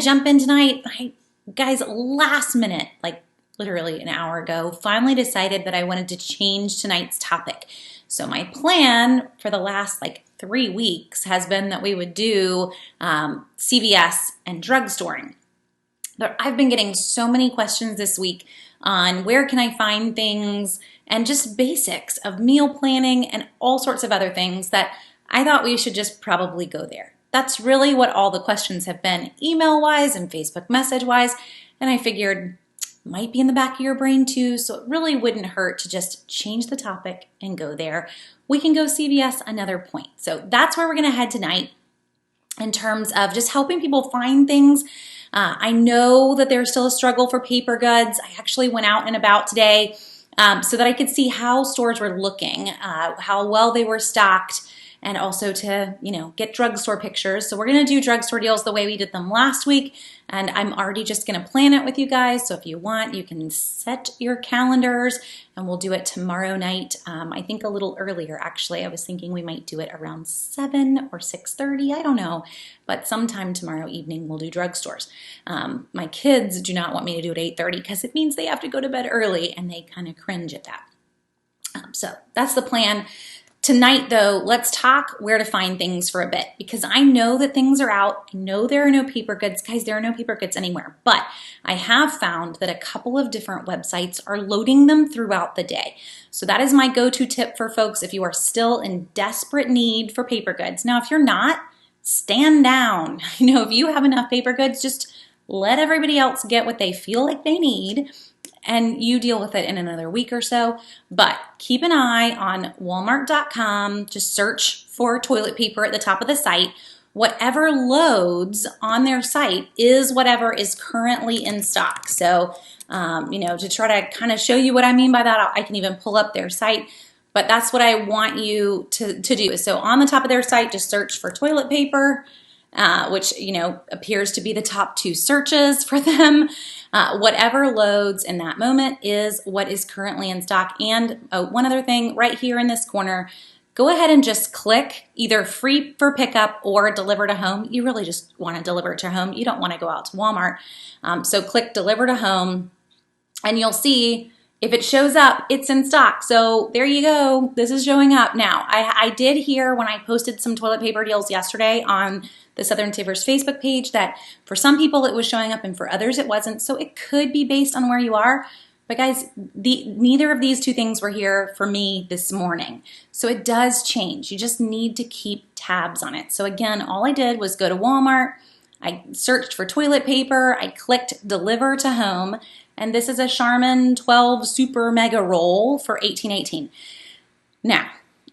Jump in tonight. Guys, last minute, like literally an hour ago, finally decided that I wanted to change tonight's topic. So my plan for the last 3 weeks has been that we would do CVS and drugstoring. But I've been getting so many questions this week on where can I find things and just basics of meal planning and all sorts of other things that I thought we should just probably go there. That's really what all the questions have been, email-wise and Facebook message-wise, and I figured might be in the back of your brain too, so it really wouldn't hurt to just change the topic and go there. We can go CVS another point. So that's where we're gonna head tonight in terms of just helping people find things. I know that there's still a struggle for paper goods. I actually went out and about today so that I could see how stores were looking, how well they were stocked, and also to, get drugstore pictures. So we're gonna do drugstore deals the way we did them last week, and I'm already just gonna plan it with you guys. So if you want, you can set your calendars and we'll do it tomorrow night. I think a little earlier, actually. I was thinking we might do it around 7 or 6:30, I don't know, but sometime tomorrow evening we'll do drugstores. My kids do not want me to do it 8:30 because it means they have to go to bed early and they kind of cringe at that. So that's the plan. Tonight, though, let's talk where to find things for a bit, because I know that things are out. I know there are no paper goods. Guys, there are no paper goods anywhere, but I have found that a couple of different websites are loading them throughout the day. So that is my go-to tip for folks if you are still in desperate need for paper goods. Now, if you're not, stand down. If you have enough paper goods, just let everybody else get what they feel like they need, and you deal with it in another week or so. But keep an eye on walmart.com. Just search for toilet paper at the top of the site. Whatever loads on their site is whatever is currently in stock. So, to try to kind of show you what I mean by that, I can even pull up their site. But that's what I want you to do. So on the top of their site, just search for toilet paper, which, appears to be the top 2 searches for them. Whatever loads in that moment is what is currently in stock. And one other thing right here in this corner, go ahead and just click either free for pickup or deliver to home. You really just want to deliver it to home. You don't want to go out to Walmart. So click deliver to home and you'll see if it shows up, it's in stock. So there you go. This is showing up. Now, I did hear when I posted some toilet paper deals yesterday on the Southern Savers Facebook page that for some people it was showing up and for others it wasn't. So it could be based on where you are. But guys, neither of these 2 things were here for me this morning. So it does change. You just need to keep tabs on it. So again, all I did was go to Walmart. I searched for toilet paper. I clicked deliver to home. And this is a Charmin 12 Super Mega Roll for $18.18. Now,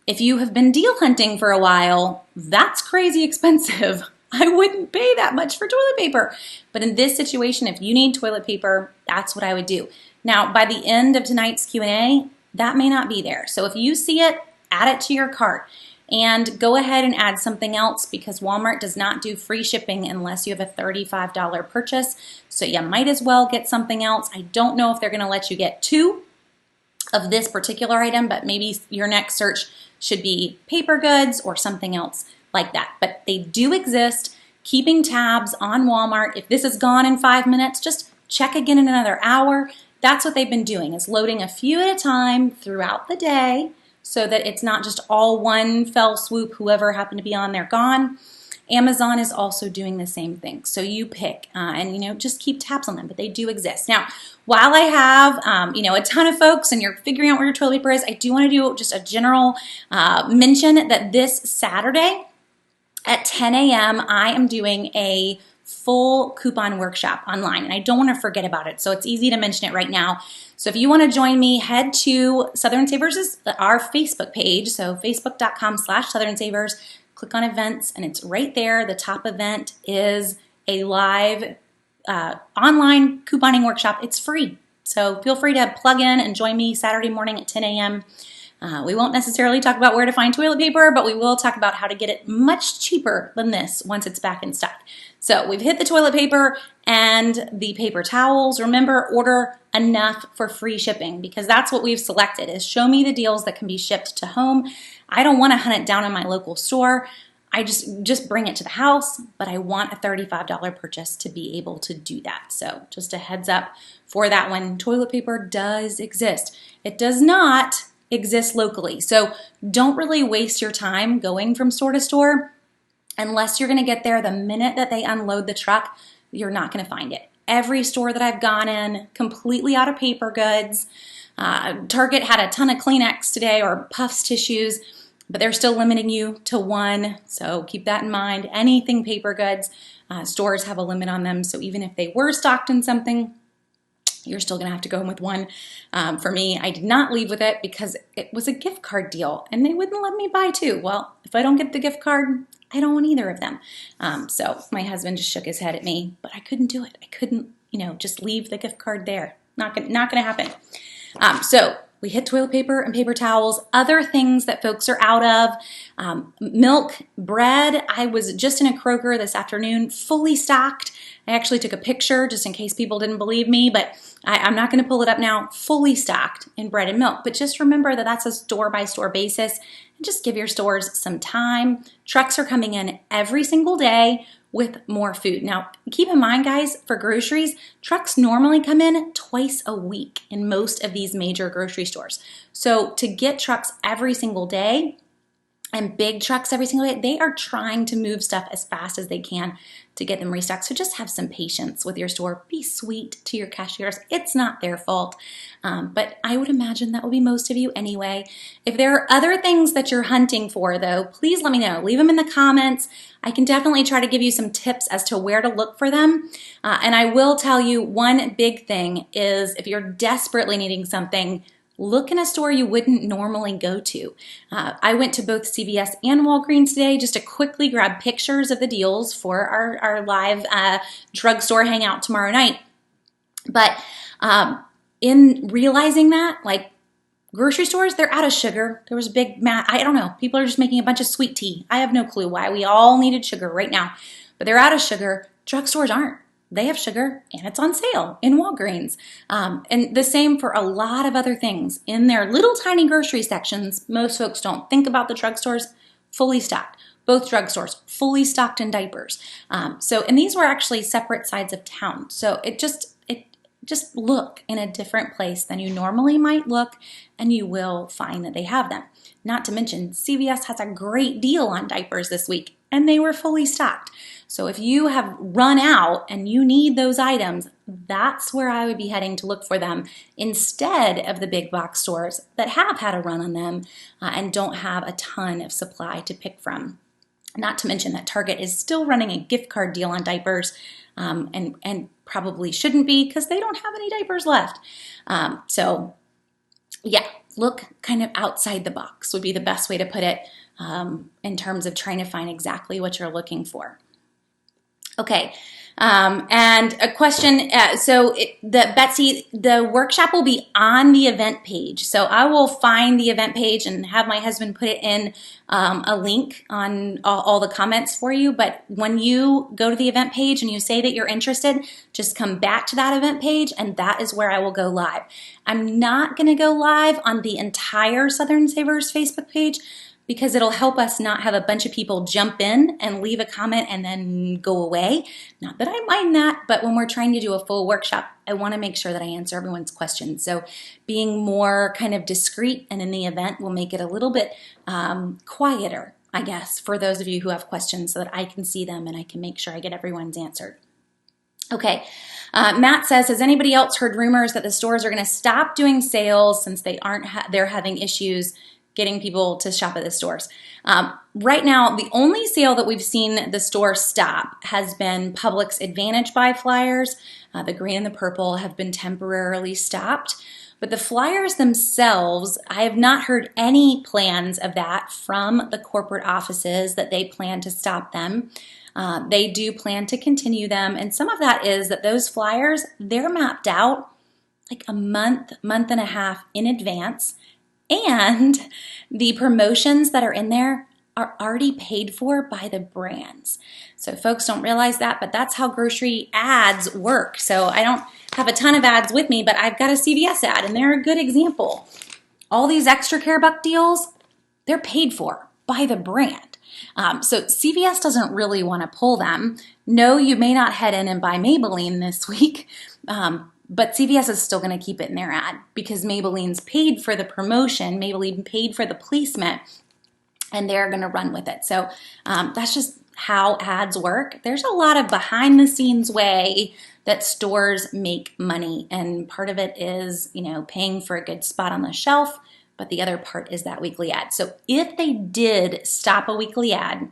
if you have been deal hunting for a while, that's crazy expensive. I wouldn't pay that much for toilet paper. But in this situation, if you need toilet paper, that's what I would do. Now, by the end of tonight's Q&A, that may not be there. So if you see it, add it to your cart. And go ahead and add something else because Walmart does not do free shipping unless you have a $35 purchase. So you might as well get something else. I don't know if they're going to let you get 2 of this particular item, but maybe your next search should be paper goods or something else like that. But they do exist. Keeping tabs on Walmart. If this is gone in 5 minutes, just check again in another hour. That's what they've been doing, is loading a few at a time throughout the day, so that it's not just all one fell swoop, whoever happened to be on there gone. Amazon is also doing the same thing. So you pick and, just keep tabs on them, but they do exist. Now, while I have, a ton of folks and you're figuring out where your toilet paper is, I do want to do just a general mention that this Saturday at 10 a.m., I am doing a full coupon workshop online, and I don't want to forget about it. So it's easy to mention it right now. So if you want to join me, head to Southern Savers, our Facebook page. So facebook.com/Southern Savers, click on events, and it's right there. The top event is a live online couponing workshop. It's free. So feel free to plug in and join me Saturday morning at 10 a.m. We won't necessarily talk about where to find toilet paper, but we will talk about how to get it much cheaper than this once it's back in stock. So we've hit the toilet paper and the paper towels. Remember, order enough for free shipping because that's what we've selected, is show me the deals that can be shipped to home. I don't want to hunt it down in my local store. I just bring it to the house, but I want a $35 purchase to be able to do that. So just a heads up for that one. Toilet paper does exist. It does not exist locally. So don't really waste your time going from store to store unless you're going to get there the minute that they unload the truck. You're not going to find it. Every store that I've gone in, completely out of paper goods. Target had a ton of Kleenex today or Puffs tissues, but they're still limiting you to one. So keep that in mind. Anything paper goods, stores have a limit on them. So even if they were stocked in something, you're still gonna have to go in with one. For me, I did not leave with it because it was a gift card deal and they wouldn't let me buy two. Well, if I don't get the gift card, I don't want either of them. So my husband just shook his head at me, but I couldn't do it. I couldn't, just leave the gift card there. Not gonna happen. So we hit toilet paper and paper towels, other things that folks are out of, milk, bread. I was just in a Kroger this afternoon, fully stocked. I actually took a picture just in case people didn't believe me, but I'm not going to pull it up now, fully stocked in bread and milk. But just remember that that's a store-by-store basis, and just give your stores some time. Trucks are coming in every single day with more food. Now, keep in mind, guys, for groceries, trucks normally come in twice a week in most of these major grocery stores. So to get trucks every single day and big trucks every single day, they are trying to move stuff as fast as they can to get them restocked. So just have some patience with your store. Be sweet to your cashiers. It's not their fault, but I would imagine that will be most of you anyway. If there are other things that you're hunting for, though, please let me know. Leave them in the comments. I can definitely try to give you some tips as to where to look for them. And I will tell you one big thing is if you're desperately needing something, look in a store you wouldn't normally go to. I went to both CVS and Walgreens today just to quickly grab pictures of the deals for our live drugstore hangout tomorrow night. But in realizing that, like grocery stores, they're out of sugar. There was a big I don't know, people are just making a bunch of sweet tea. I have no clue why we all needed sugar right now, but they're out of sugar. Drugstores aren't. They have sugar and it's on sale in Walgreens. And the same for a lot of other things. In their little tiny grocery sections, most folks don't think about the drugstores, fully stocked. Both drugstores, fully stocked in diapers. And these were actually separate sides of town. So just look in a different place than you normally might look, and you will find that they have them. Not to mention, CVS has a great deal on diapers this week, and they were fully stocked. So if you have run out and you need those items, that's where I would be heading to look for them instead of the big box stores that have had a run on them and don't have a ton of supply to pick from. Not to mention that Target is still running a gift card deal on diapers and probably shouldn't be because they don't have any diapers left. Look kind of outside the box would be the best way to put it in terms of trying to find exactly what you're looking for. Okay, and a question, Betsy, the workshop will be on the event page. So I will find the event page and have my husband put it in a link on all the comments for you. But when you go to the event page and you say that you're interested, just come back to that event page and that is where I will go live. I'm not gonna go live on the entire Southern Savers Facebook page, because it'll help us not have a bunch of people jump in and leave a comment and then go away. Not that I mind that, but when we're trying to do a full workshop, I wanna make sure that I answer everyone's questions. So being more kind of discreet and in the event will make it a little bit quieter, I guess, for those of you who have questions so that I can see them and I can make sure I get everyone's answered. Okay, Matt says, has anybody else heard rumors that the stores are gonna stop doing sales since they're having issues getting people to shop at the stores? Right now, the only sale that we've seen the store stop has been Publix Advantage Buy flyers. The green and the purple have been temporarily stopped. But the flyers themselves, I have not heard any plans of that from the corporate offices that they plan to stop them. They do plan to continue them. And some of that is that those flyers, they're mapped out like a month and a half in advance. And the promotions that are in there are already paid for by the brands. So folks don't realize that, but that's how grocery ads work. So I don't have a ton of ads with me, but I've got a CVS ad and they're a good example. All these extra care buck deals, they're paid for by the brand. So CVS doesn't really want to pull them. No, you may not head in and buy Maybelline this week, but CVS is still going to keep it in their ad because Maybelline's paid for the promotion, Maybelline paid for the placement, and they're going to run with it. So that's just how ads work. There's a lot of behind the scenes way that stores make money, and part of it is, paying for a good spot on the shelf, but the other part is that weekly ad. So if they did stop a weekly ad,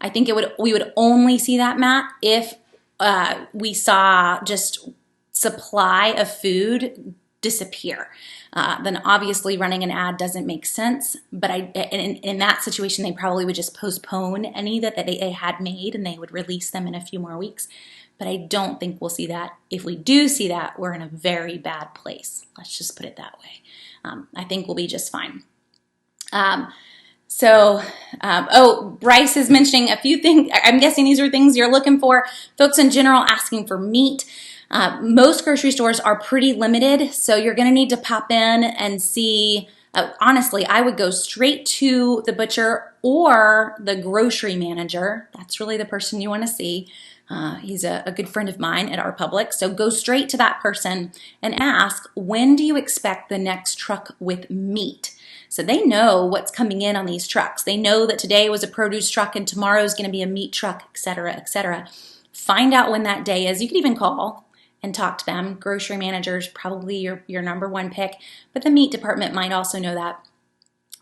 I think we would only see that, Matt, if we saw just supply of food disappear. Then obviously running an ad doesn't make sense. But in that situation, they probably would just postpone any that they had made, and they would release them in a few more weeks. But I don't think we'll see that. If we do see that, we're in a very bad place. Let's just put it that way. I think we'll be just fine. Bryce is mentioning a few things. I'm guessing these are things you're looking for. Folks in general asking for meat. Most grocery stores are pretty limited, so you're going to need to pop in and see. Honestly, I would go straight to the butcher or the grocery manager. That's really the person you want to see. He's a good friend of mine at our Publix. So go straight to that person and ask, when do you expect the next truck with meat? So they know what's coming in on these trucks. They know that today was a produce truck and tomorrow is going to be a meat truck, et cetera, et cetera. Find out when that day is. You can even call and talk to them. Grocery managers, probably your number one pick, but the meat department might also know that.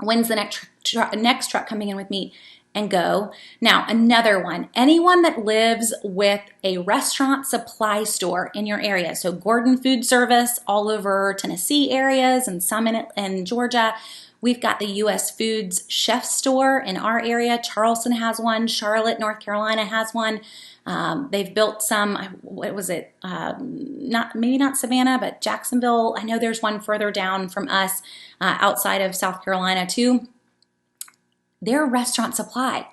When's the next truck coming in with meat? And go. Now, another one, anyone that lives with a restaurant supply store in your area, so Gordon Food Service all over Tennessee areas and some in Georgia. We've got the U.S. Foods Chef Store in our area. Charleston has one. Charlotte, North Carolina has one. They've built some, what was it? Maybe not Savannah, but Jacksonville. I know there's one further down from us outside of South Carolina too. They're restaurant supply.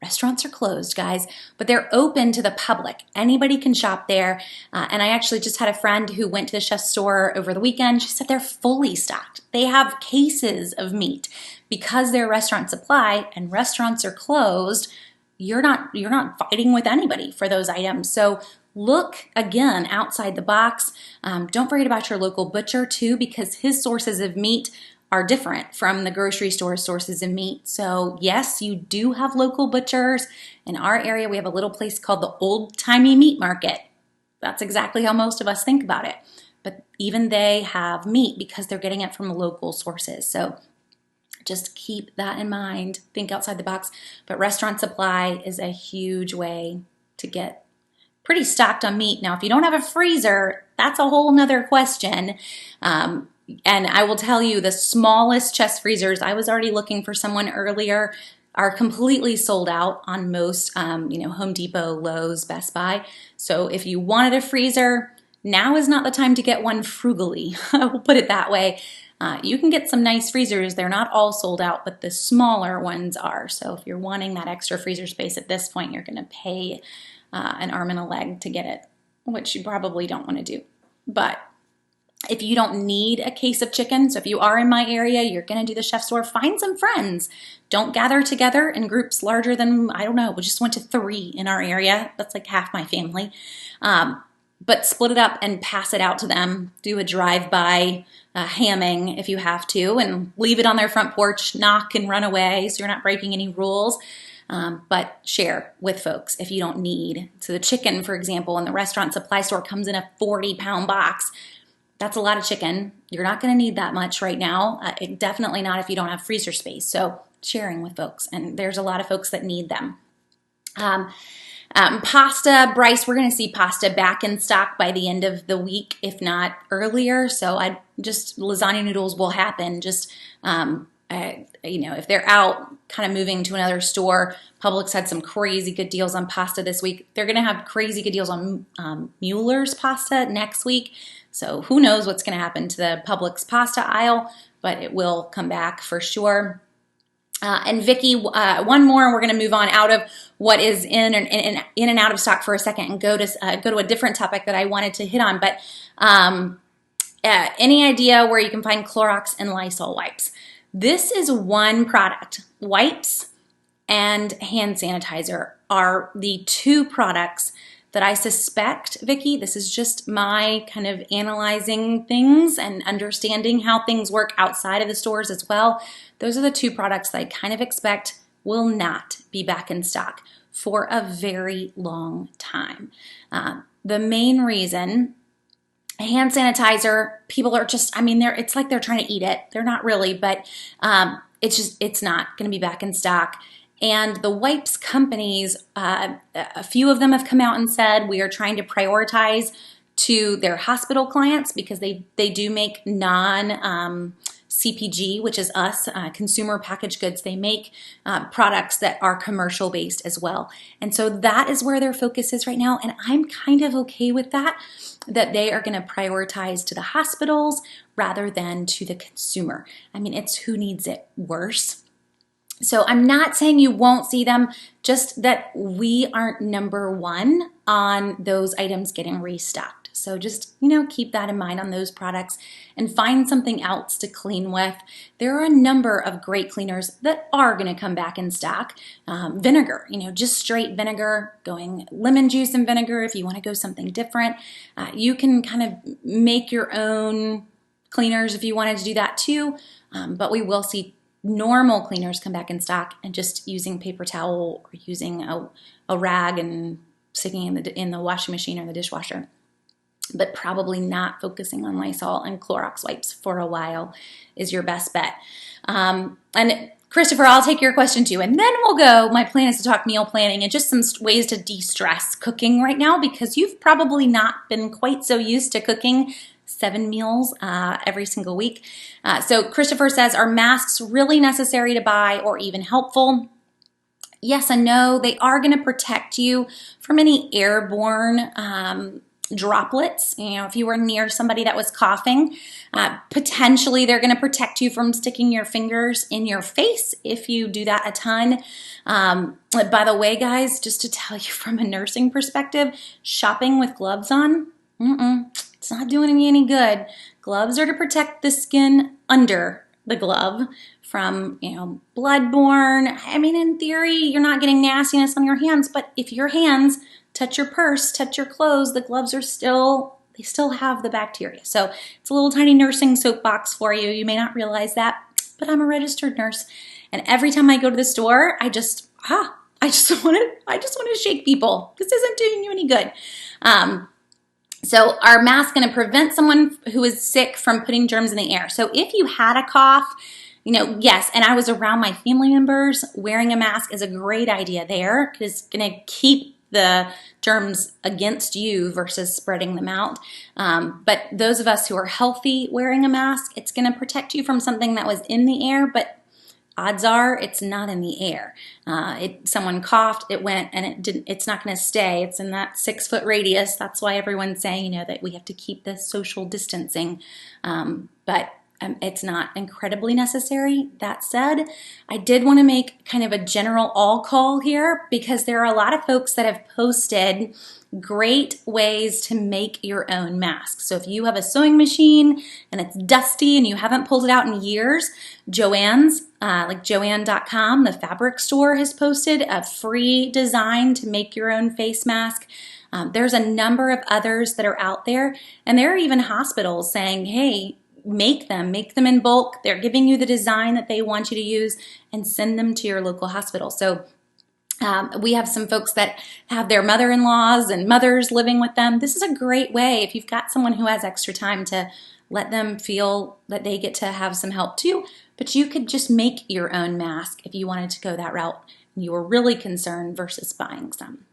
Restaurants are closed, guys, but they're open to the public. Anybody can shop there. And I actually just had a friend who went to the chef's store over the weekend. She said they're fully stocked. They have cases of meat because they're restaurant supply and restaurants are closed. You're not fighting with anybody for those items. So look again outside the box. Don't forget about your local butcher too, because his sources of meat are different from the grocery store sources of meat. So yes, you do have local butchers. In our area, we have a little place called the Old Timey Meat Market. That's exactly how most of us think about it. But even they have meat because they're getting it from local sources. So just keep that in mind. Think outside the box. But restaurant supply is a huge way to get pretty stocked on meat. Now, if you don't have a freezer, that's a whole nother question. And I will tell you, the smallest chest freezers, I was already looking for someone earlier, are completely sold out on most, Home Depot, Lowe's, Best Buy. So if you wanted a freezer, now is not the time to get one frugally. I will put it that way. You can get some nice freezers. They're not all sold out, but the smaller ones are. So if you're wanting that extra freezer space at this point, you're going to pay an arm and a leg to get it, which you probably don't want to do. But if you don't need a case of chicken, so if you are in my area, you're going to do the chef store, find some friends. Don't gather together in groups larger than, I don't know, we just went to 3 in our area. That's like half my family. But split it up and pass it out to them. Do a drive-by hamming if you have to, and leave it on their front porch, knock and run away so you're not breaking any rules. But share with folks if you don't need. So the chicken, for example, in the restaurant supply store comes in a 40-pound box. That's a lot of chicken. You're not going to need that much right now. Definitely not if you don't have freezer space. So sharing with folks, and there's a lot of folks that need them. Pasta, Bryce, we're going to see pasta back in stock by the end of the week, if not earlier. So lasagna noodles will happen. Just, if they're out kind of moving to another store, Publix had some crazy good deals on pasta this week. They're going to have crazy good deals on Mueller's pasta next week. So who knows what's going to happen to the Publix pasta aisle, but it will come back for sure. And Vicki, one more, and we're going to move on out of what is in and out of stock for a second and go to a different topic that I wanted to hit on. But any idea where you can find Clorox and Lysol wipes? This is one product. Wipes and hand sanitizer are the two products that I suspect, Vicki, this is just my kind of analyzing things and understanding how things work outside of the stores as well. Those are the two products that I kind of expect will not be back in stock for a very long time. The main reason, hand sanitizer, people are just, it's like they're trying to eat it. They're not really, but it's not going to be back in stock. And the wipes companies, a few of them have come out and said we are trying to prioritize to their hospital clients because they do make non-CPG, which is us, consumer packaged goods. They make products that are commercial based as well. And so that is where their focus is right now. And I'm kind of okay with that they are going to prioritize to the hospitals rather than to the consumer. It's who needs it worse. So I'm not saying you won't see them, just that we aren't number one on those items getting restocked. So just, keep that in mind on those products and find something else to clean with. There are a number of great cleaners that are going to come back in stock. Vinegar, just straight vinegar, going lemon juice and vinegar if you want to go something different. You can kind of make your own cleaners if you wanted to do that too, but we will see normal cleaners come back in stock, and just using paper towel or using a rag and sticking in the washing machine or the dishwasher, but probably not focusing on Lysol and Clorox wipes for a while is your best bet. And Christopher, I'll take your question too, and then we'll go. My plan is to talk meal planning and just some ways to de-stress cooking right now, because you've probably not been quite so used to cooking 7 meals every single week. So Christopher says, are masks really necessary to buy or even helpful? Yes and no. They are going to protect you from any airborne droplets. If you were near somebody that was coughing, potentially they're going to protect you from sticking your fingers in your face if you do that a ton. By the way, guys, just to tell you from a nursing perspective, shopping with gloves on, it's not doing me any good. Gloves are to protect the skin under the glove from, bloodborne. In theory, you're not getting nastiness on your hands, but if your hands touch your purse, touch your clothes, the gloves they still have the bacteria. So it's a little tiny nursing soapbox for you. You may not realize that, but I'm a registered nurse. And every time I go to the store, I just want to shake people. This isn't doing you any good. So are masks going to prevent someone who is sick from putting germs in the air? So if you had a cough, yes, and I was around my family members, wearing a mask is a great idea there, because it's going to keep the germs against you versus spreading them out. But those of us who are healthy wearing a mask, it's going to protect you from something that was in the air, but odds are it's not in the air. Someone coughed, it went, and it's not going to stay. It's in that 6-foot radius. That's why everyone's saying, that we have to keep the social distancing. But it's not incredibly necessary. That said, I did want to make kind of a general all call here, because there are a lot of folks that have posted great ways to make your own masks. So if you have a sewing machine and it's dusty and you haven't pulled it out in years, Joann's, like Joann.com, the fabric store, has posted a free design to make your own face mask. There's a number of others that are out there, and there are even hospitals saying, hey, make them in bulk. They're giving you the design that they want you to use and send them to your local hospital. So we have some folks that have their mother-in-laws and mothers living with them. This is a great way, if you've got someone who has extra time, to let them feel that they get to have some help too. But you could just make your own mask if you wanted to go that route and you were really concerned versus buying some.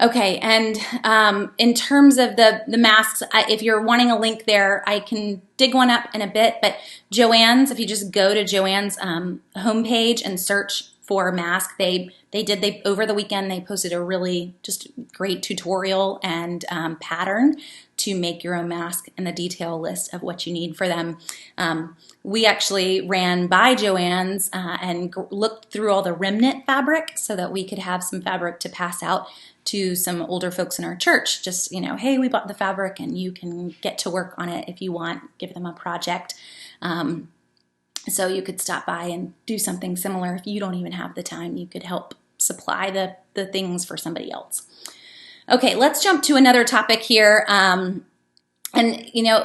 Okay, and in terms of the masks, if you're wanting a link there, I can dig one up in a bit, but Joann's, if you just go to Joann's homepage and search for a mask, they over the weekend, they posted a really just great tutorial and pattern to make your own mask and the detail list of what you need for them. We actually ran by Joann's and looked through all the remnant fabric so that we could have some fabric to pass out to some older folks in our church. Just, hey, we bought the fabric and you can get to work on it if you want, give them a project. So you could stop by and do something similar. If you don't even have the time, you could help supply the things for somebody else. Okay, let's jump to another topic here. And,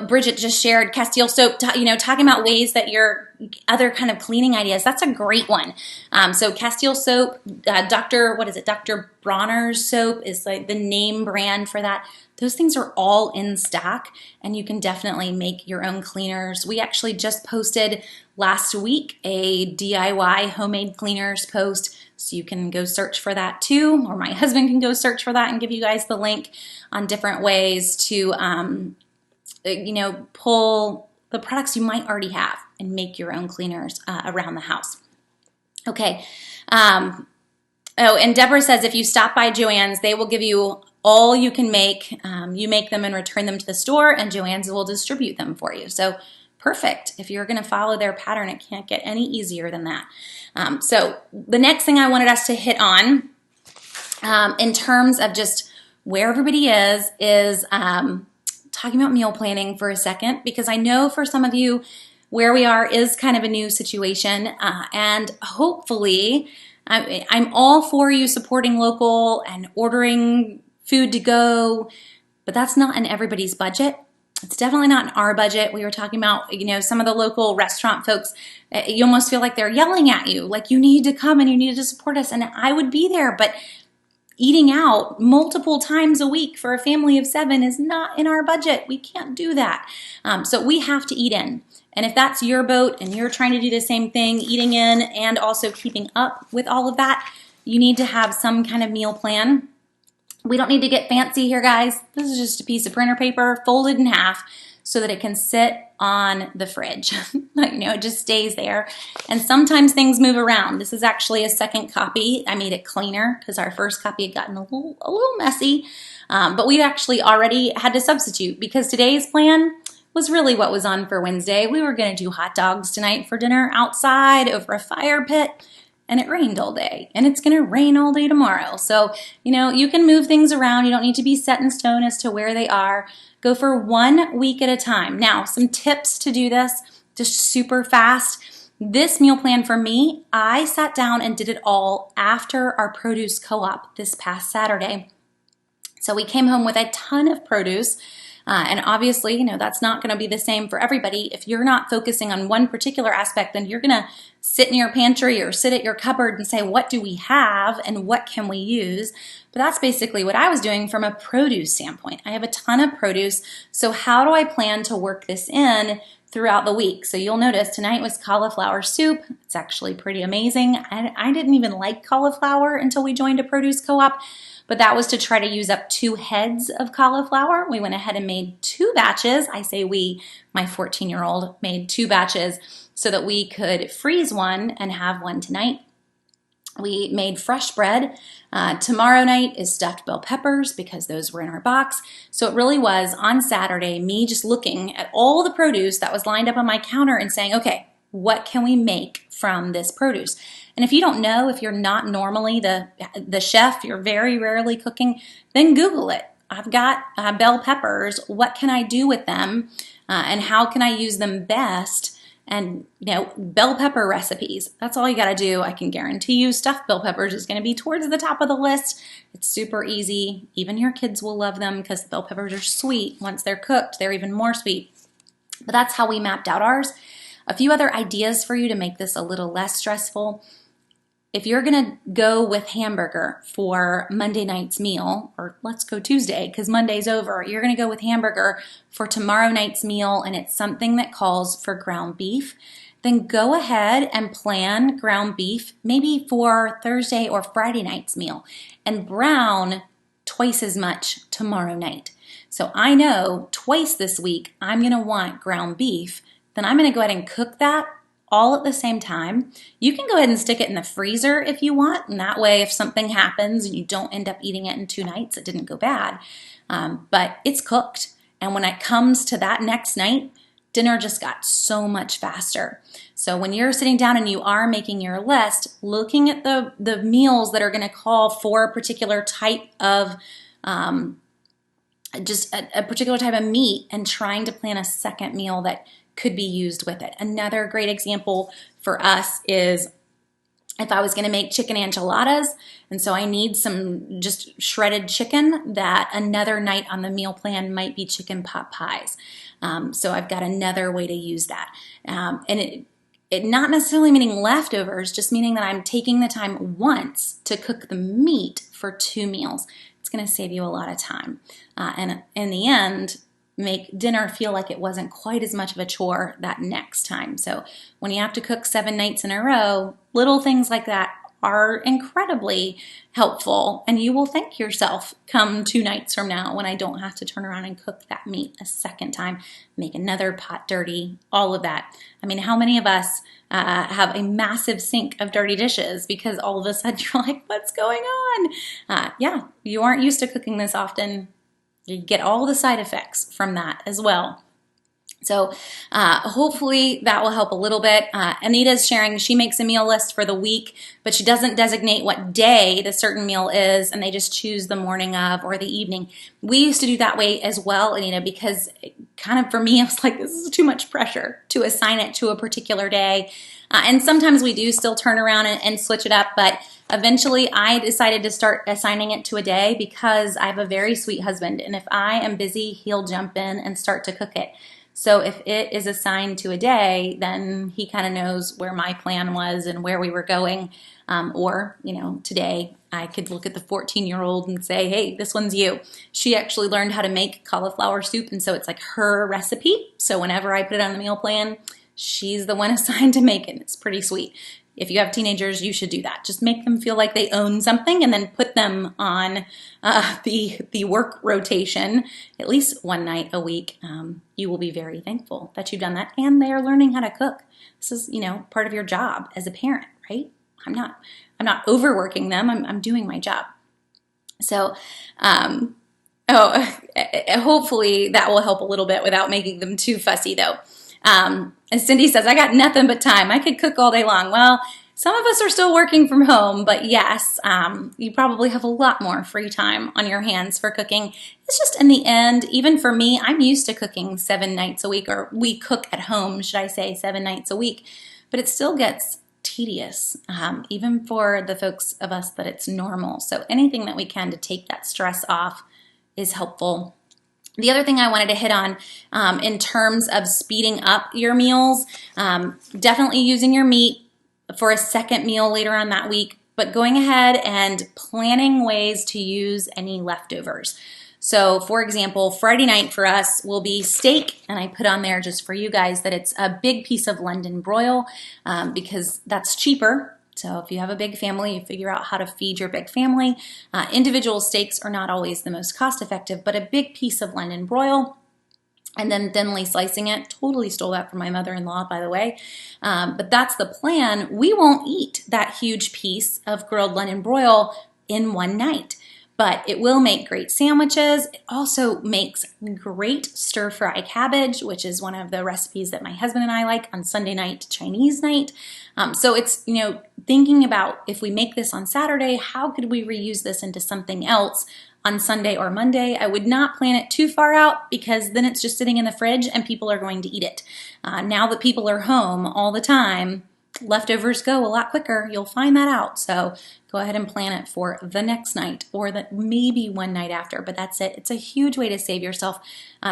Bridget just shared Castile soap, talking about ways that your other kind of cleaning ideas. That's a great one. So Castile soap, Dr. Bronner's soap is like the name brand for that. Those things are all in stock, and you can definitely make your own cleaners. We actually just posted last week a DIY homemade cleaners post, so you can go search for that too, or my husband can go search for that and give you guys the link on different ways to pull the products you might already have and make your own cleaners around the house. Okay. And Deborah says if you stop by Joann's, they will give you all you can make. You make them and return them to the store, and Joann's will distribute them for you. So perfect. If you're going to follow their pattern, it can't get any easier than that. So the next thing I wanted us to hit on in terms of just where everybody is talking about meal planning for a second, because I know for some of you where we are is kind of a new situation, and hopefully I'm all for you supporting local and ordering food to go, but that's not in everybody's budget. It's definitely not in our budget. We were talking about, some of the local restaurant folks, you almost feel like they're yelling at you, like you need to come and you need to support us, and I would be there, but eating out multiple times a week for a family of 7 is not in our budget. We can't do that. So we have to eat in. And if that's your boat and you're trying to do the same thing, eating in and also keeping up with all of that, you need to have some kind of meal plan. We don't need to get fancy here, guys. This is just a piece of printer paper folded in half so that it can sit on the fridge. It just stays there. And sometimes things move around. This is actually a second copy. I made it cleaner because our first copy had gotten a little messy. But we actually already had to substitute because today's plan was really what was on for Wednesday. We were going to do hot dogs tonight for dinner outside over a fire pit. And it rained all day, and it's going to rain all day tomorrow. So, you can move things around. You don't need to be set in stone as to where they are. Go for 1 week at a time. Now, some tips to do this, just super fast. This meal plan for me, I sat down and did it all after our produce co-op this past Saturday. So we came home with a ton of produce. And obviously, that's not going to be the same for everybody. If you're not focusing on one particular aspect, then you're going to sit in your pantry or sit at your cupboard and say, what do we have and what can we use? But that's basically what I was doing from a produce standpoint. I have a ton of produce. So how do I plan to work this in throughout the week? So you'll notice tonight was cauliflower soup. It's actually pretty amazing. I didn't even like cauliflower until we joined a produce co-op. But that was to try to use up 2 heads of cauliflower. We went ahead and made 2 batches. I say we, my 14-year-old made 2 batches so that we could freeze one and have one tonight. We made fresh bread. Tomorrow night is stuffed bell peppers because those were in our box. So it really was on Saturday, me just looking at all the produce that was lined up on my counter and saying, okay, what can we make from this produce? And if you don't know, if you're not normally the chef, you're very rarely cooking, then Google it. I've got bell peppers. What can I do with them? And how can I use them best? And, bell pepper recipes. That's all you got to do. I can guarantee you stuffed bell peppers is going to be towards the top of the list. It's super easy. Even your kids will love them because the bell peppers are sweet. Once they're cooked, they're even more sweet. But that's how we mapped out ours. A few other ideas for you to make this a little less stressful. If you're going to go with hamburger for Monday night's meal, or let's go Tuesday because Monday's over, you're going to go with hamburger for tomorrow night's meal and it's something that calls for ground beef, then go ahead and plan ground beef maybe for Thursday or Friday night's meal and brown twice as much tomorrow night. So I know twice this week I'm going to want ground beef, then I'm going to go ahead and cook that all at the same time. You can go ahead and stick it in the freezer if you want, and that way if something happens and you don't end up eating it in 2 nights, it didn't go bad. But it's cooked, and when it comes to that next night, dinner just got so much faster. So when you're sitting down and you are making your list, looking at the meals that are going to call for a particular type of just a particular type of meat and trying to plan a second meal that could be used with it. Another great example for us is if I was going to make chicken enchiladas, and so I need some just shredded chicken, that another night on the meal plan might be chicken pot pies. So I've got another way to use that. And it not necessarily meaning leftovers, just meaning that I'm taking the time once to cook the meat for 2 meals. It's going to save you a lot of time. And in the end, make dinner feel like it wasn't quite as much of a chore that next time. So when you have to cook 7 nights in a row, little things like that are incredibly helpful, and you will thank yourself come 2 nights from now when I don't have to turn around and cook that meat a second time, make another pot dirty, all of that. I mean, how many of us have a massive sink of dirty dishes because all of a sudden you're like, what's going on? Yeah, you aren't used to cooking this often. You get all the side effects from that as well. So hopefully that will help a little bit. Anita's sharing she makes a meal list for the week, but she doesn't designate what day the certain meal is, and they just choose the morning of or the evening. We used to do that way as well, Anita, because kind of for me, I was like, this is too much pressure to assign it to a particular day. And sometimes we do still turn around and switch it up, but eventually I decided to start assigning it to a day because I have a very sweet husband, and if I am busy, he'll jump in and start to cook it. So if it is assigned to a day, then he kind of knows where my plan was and where we were going. Or, today I could look at the 14-year-old and say, hey, this one's you. She actually learned how to make cauliflower soup, and so it's like her recipe. So whenever I put it on the meal plan, she's the one assigned to make it. It's pretty sweet. If you have teenagers, you should do that. Just make them feel like they own something and then put them on the work rotation at least 1 night a week. You will be very thankful that you've done that, and they are learning how to cook. This is, part of your job as a parent, right? I'm not overworking them. I'm doing my job. So, hopefully that will help a little bit without making them too fussy, though. And Cindy says, I got nothing but time. I could cook all day long. Well, some of us are still working from home, but yes, you probably have a lot more free time on your hands for cooking. It's just in the end, even for me, I'm used to cooking 7 nights a week, or we cook at home, should I say, 7 nights a week, but it still gets tedious, even for the folks of us that it's normal. So anything that we can to take that stress off is helpful. The other thing I wanted to hit on in terms of speeding up your meals, definitely using your meat for a second meal later on that week, but going ahead and planning ways to use any leftovers. So for example, Friday night for us will be steak, and I put on there just for you guys that it's a big piece of London broil because that's cheaper. So if you have a big family, you figure out how to feed your big family. Individual steaks are not always the most cost effective, but a big piece of London broil and then thinly slicing it. Totally stole that from my mother-in-law, by the way. But that's the plan. We won't eat that huge piece of grilled London broil in 1 night, but it will make great sandwiches. It also makes great stir-fry cabbage, which is one of the recipes that my husband and I like on Sunday night, Chinese night. So it's, thinking about if we make this on Saturday, how could we reuse this into something else on Sunday or Monday? I would not plan it too far out because then it's just sitting in the fridge and people are going to eat it. Now that people are home all the time, leftovers go a lot quicker. You'll find that out. So go ahead and plan it for the next night or maybe 1 night after, but that's it. It's a huge way to save yourself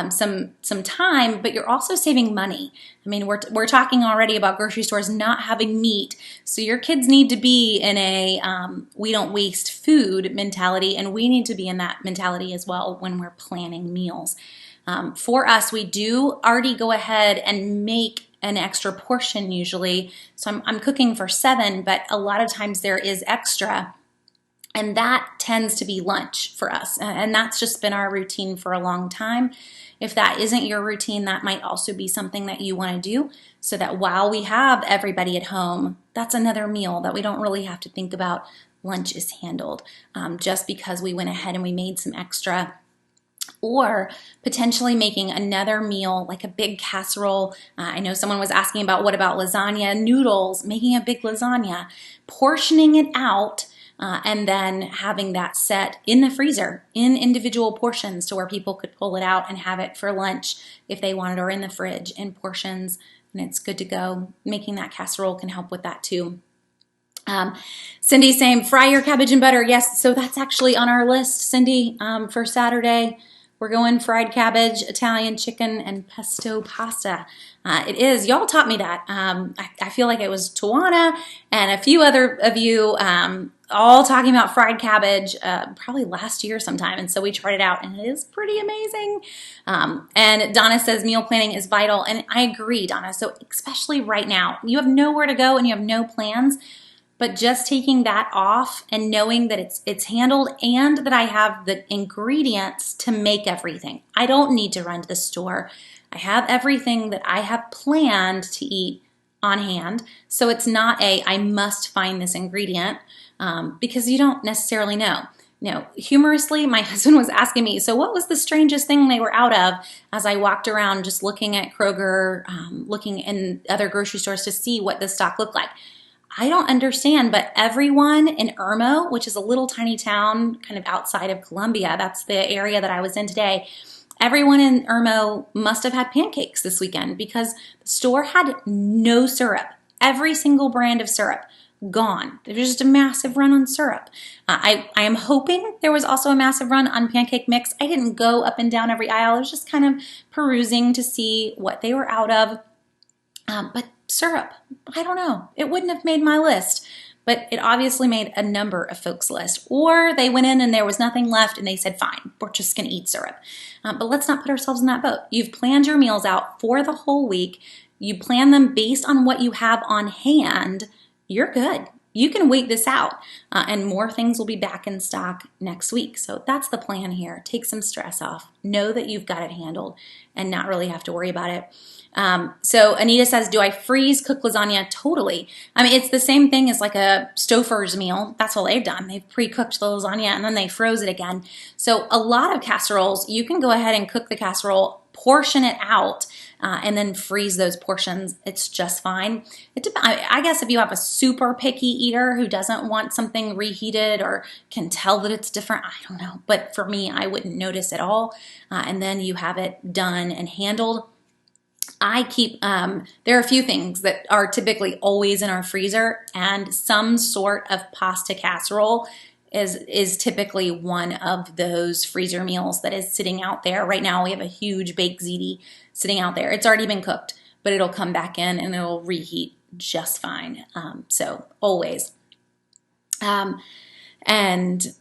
some time, but you're also saving money. I mean, we're talking already about grocery stores not having meat. So your kids need to be in a we don't waste food mentality, and we need to be in that mentality as well when we're planning meals. For us, we do already go ahead and make an extra portion usually. So I'm cooking for 7, but a lot of times there is extra, and that tends to be lunch for us. And that's just been our routine for a long time. If that isn't your routine, that might also be something that you want to do so that while we have everybody at home, that's another meal that we don't really have to think about. Lunch is handled just because we went ahead and we made some extra. Or potentially making another meal like a big casserole. I know someone was asking about what about lasagna, noodles, making a big lasagna, portioning it out and then having that set in the freezer in individual portions to where people could pull it out and have it for lunch if they wanted, or in the fridge in portions, and it's good to go. Making that casserole can help with that too. Cindy's saying, fry your cabbage in butter. Yes, so that's actually on our list, Cindy, for Saturday. We're going fried cabbage, Italian chicken, and pesto pasta. It is. Y'all taught me that. I feel like it was Tawana and a few other of you all talking about fried cabbage probably last year sometime. And so we tried it out, and it is pretty amazing. And Donna says meal planning is vital. And I agree, Donna. So especially right now, you have nowhere to go and you have no plans. But just taking that off and knowing that it's handled and that I have the ingredients to make everything. I don't need to run to the store. I have everything that I have planned to eat on hand. So it's not I must find this ingredient because you don't necessarily know. Humorously, my husband was asking me, so what was the strangest thing they were out of, as I walked around just looking at Kroger, looking in other grocery stores to see what the stock looked like. I don't understand, but everyone in Irmo, which is a little tiny town kind of outside of Columbia, that's the area that I was in today, everyone in Irmo must have had pancakes this weekend because the store had no syrup. Every single brand of syrup gone. There was just a massive run on syrup. I am hoping there was also a massive run on pancake mix. I didn't go up and down every aisle. I was just kind of perusing to see what they were out of. But syrup, I don't know. It wouldn't have made my list, but it obviously made a number of folks' list. Or they went in and there was nothing left and they said, fine, we're just going to eat syrup. But let's not put ourselves in that boat. You've planned your meals out for the whole week. You plan them based on what you have on hand. You're good. You can wait this out and more things will be back in stock next week. So that's the plan here. Take some stress off. Know that you've got it handled and not really have to worry about it. So Anita says, do I freeze cook lasagna? Totally. I mean, it's the same thing as like a Stouffer's meal. That's all they've done. They've pre-cooked the lasagna and then they froze it again. So a lot of casseroles, you can go ahead and cook the casserole, portion it out, and then freeze those portions. It's just fine. I guess if you have a super picky eater who doesn't want something reheated or can tell that it's different, I don't know. But for me, I wouldn't notice at all. And then you have it done and handled. I keep, there are a few things that are typically always in our freezer, and some sort of pasta casserole is typically one of those freezer meals that is sitting out there. Right now we have a huge baked ziti sitting out there. It's already been cooked, but it'll come back in and it'll reheat just fine. So always. Oh, and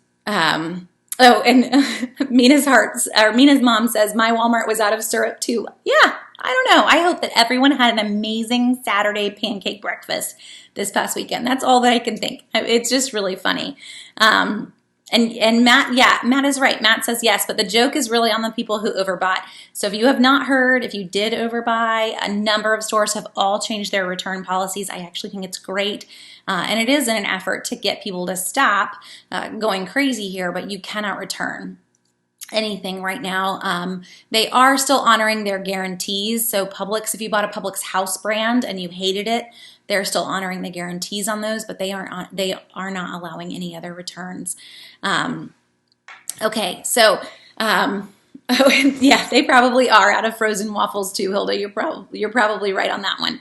Mina's mom says, my Walmart was out of syrup too. Yeah, I don't know. I hope that everyone had an amazing Saturday pancake breakfast this past weekend. That's all that I can think. It's just really funny. And Matt, yeah, Matt is right. Matt says yes, but the joke is really on the people who overbought. So if you have not heard, if you did overbuy, a number of stores have all changed their return policies. I actually think it's great. And it is in an effort to get people to stop going crazy here, but you cannot return anything right now. They are still honoring their guarantees. So Publix, if you bought a Publix house brand and you hated it, they're still honoring the guarantees on those, but they are not allowing any other returns. Okay, so oh, yeah, they probably are out of frozen waffles too, Hilda. You're probably right on that one.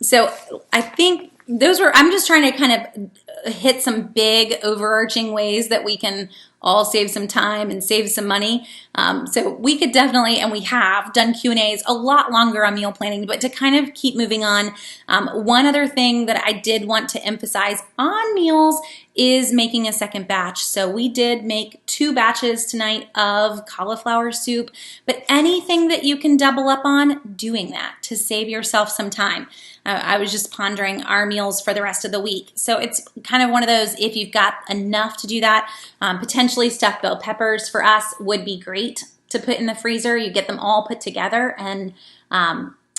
So I think I'm just trying to kind of hit some big overarching ways that we can all save some time and save some money. So we could definitely, and we have done Q&As a lot longer on meal planning, but to kind of keep moving on, one other thing that I did want to emphasize on meals is making a second batch. So we did make 2 batches tonight of cauliflower soup, but anything that you can double up on, doing that to save yourself some time. I was just pondering our meals for the rest of the week. So it's kind of one of those, if you've got enough to do that, potentially stuffed bell peppers for us would be great to put in the freezer. You get them all put together and